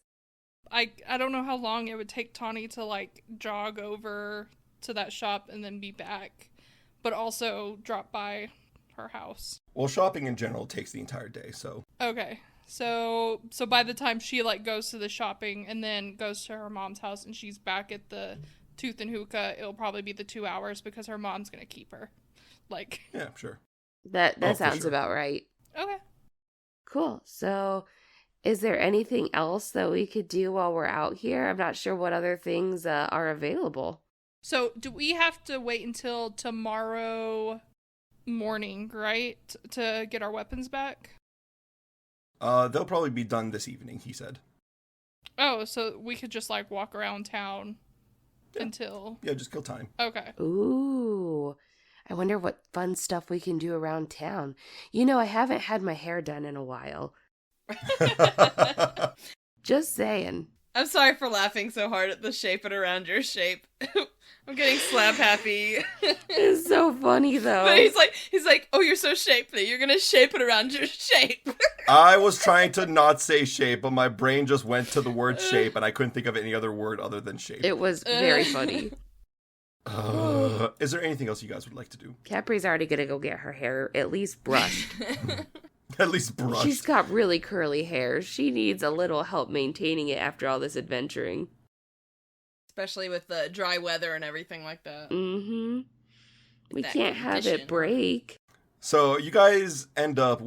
I don't know how long it would take Tahni to, like, jog over to that shop and then be back, but also drop by her house. Well, shopping in general takes the entire day, so. Okay. So by the time she, like, goes to the shopping and then goes to her mom's house and she's back at the Tooth and Hookah, it'll probably be the 2 hours because her mom's gonna keep her. Like. Yeah, sure. That sounds about right. Okay. Cool. So, is there anything else that we could do while we're out here? I'm not sure what other things are available. So, do we have to wait until tomorrow morning, right, to get our weapons back? They'll probably be done this evening, he said. Oh, so we could just, like, walk around town until... Yeah, just kill time. Okay. Ooh. I wonder what fun stuff we can do around town. I haven't had my hair done in a while. Just saying. I'm sorry for laughing so hard at the shape it around your shape. I'm getting slap happy. It's so funny though. But he's like, oh, you're so shapely. You're gonna shape it around your shape. I was trying to not say shape, but my brain just went to the word shape, and I couldn't think of any other word other than shape. It was very funny. Is there anything else you guys would like to do? Khepri's already gonna go get her hair at least brushed. At least brushed. She's got really curly hair. She needs a little help maintaining it after all this adventuring. Especially with the dry weather and everything like that. Mm-hmm. We can't have it break. So you guys end up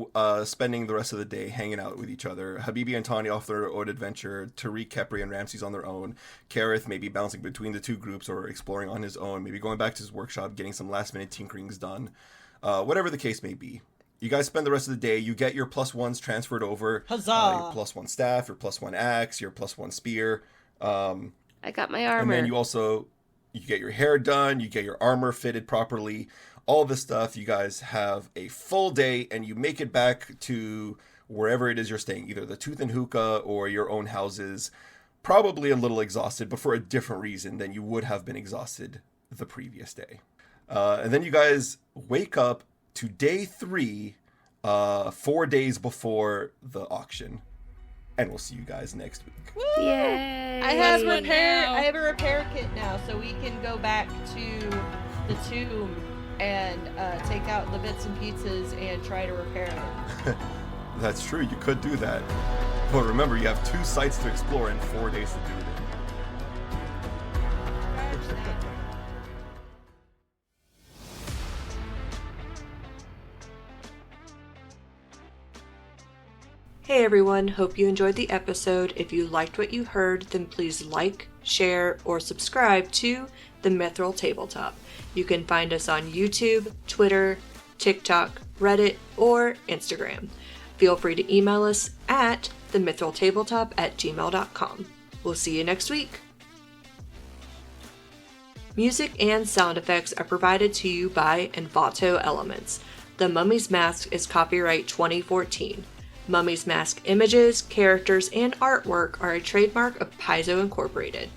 spending the rest of the day hanging out with each other. Habibi and Tahni off their own adventure. Tariq, Khepri, and Ramses on their own. Keryth maybe bouncing between the two groups or exploring on his own. Maybe going back to his workshop, getting some last-minute tinkerings done. Whatever the case may be. You guys spend the rest of the day. You get your +1s transferred over. Huzzah! Your +1 staff, your +1 axe, your +1 spear. I got my armor. And then you get your hair done. You get your armor fitted properly. All this stuff. You guys have a full day, and you make it back to wherever it is you're staying, either the Tooth and Hookah or your own houses. Probably a little exhausted, but for a different reason than you would have been exhausted the previous day. And then you guys wake up to day 3, 4 days before the auction. And we'll see you guys next week. Woo! Yay! I have a repair kit now, so we can go back to the tomb and take out the bits and pieces and try to repair it. That's true, you could do that. But remember, you have 2 sites to explore and 4 days to do it. Hey everyone, hope you enjoyed the episode. If you liked what you heard, then please like, share, or subscribe to The Mithril Tabletop. You can find us on YouTube, Twitter, TikTok, Reddit, or Instagram. Feel free to email us at themithraltabletop@gmail.com. We'll see you next week. Music and sound effects are provided to you by Envato Elements. The Mummy's Mask is copyright 2014. Mummy's Mask images, characters, and artwork are a trademark of Paizo Incorporated.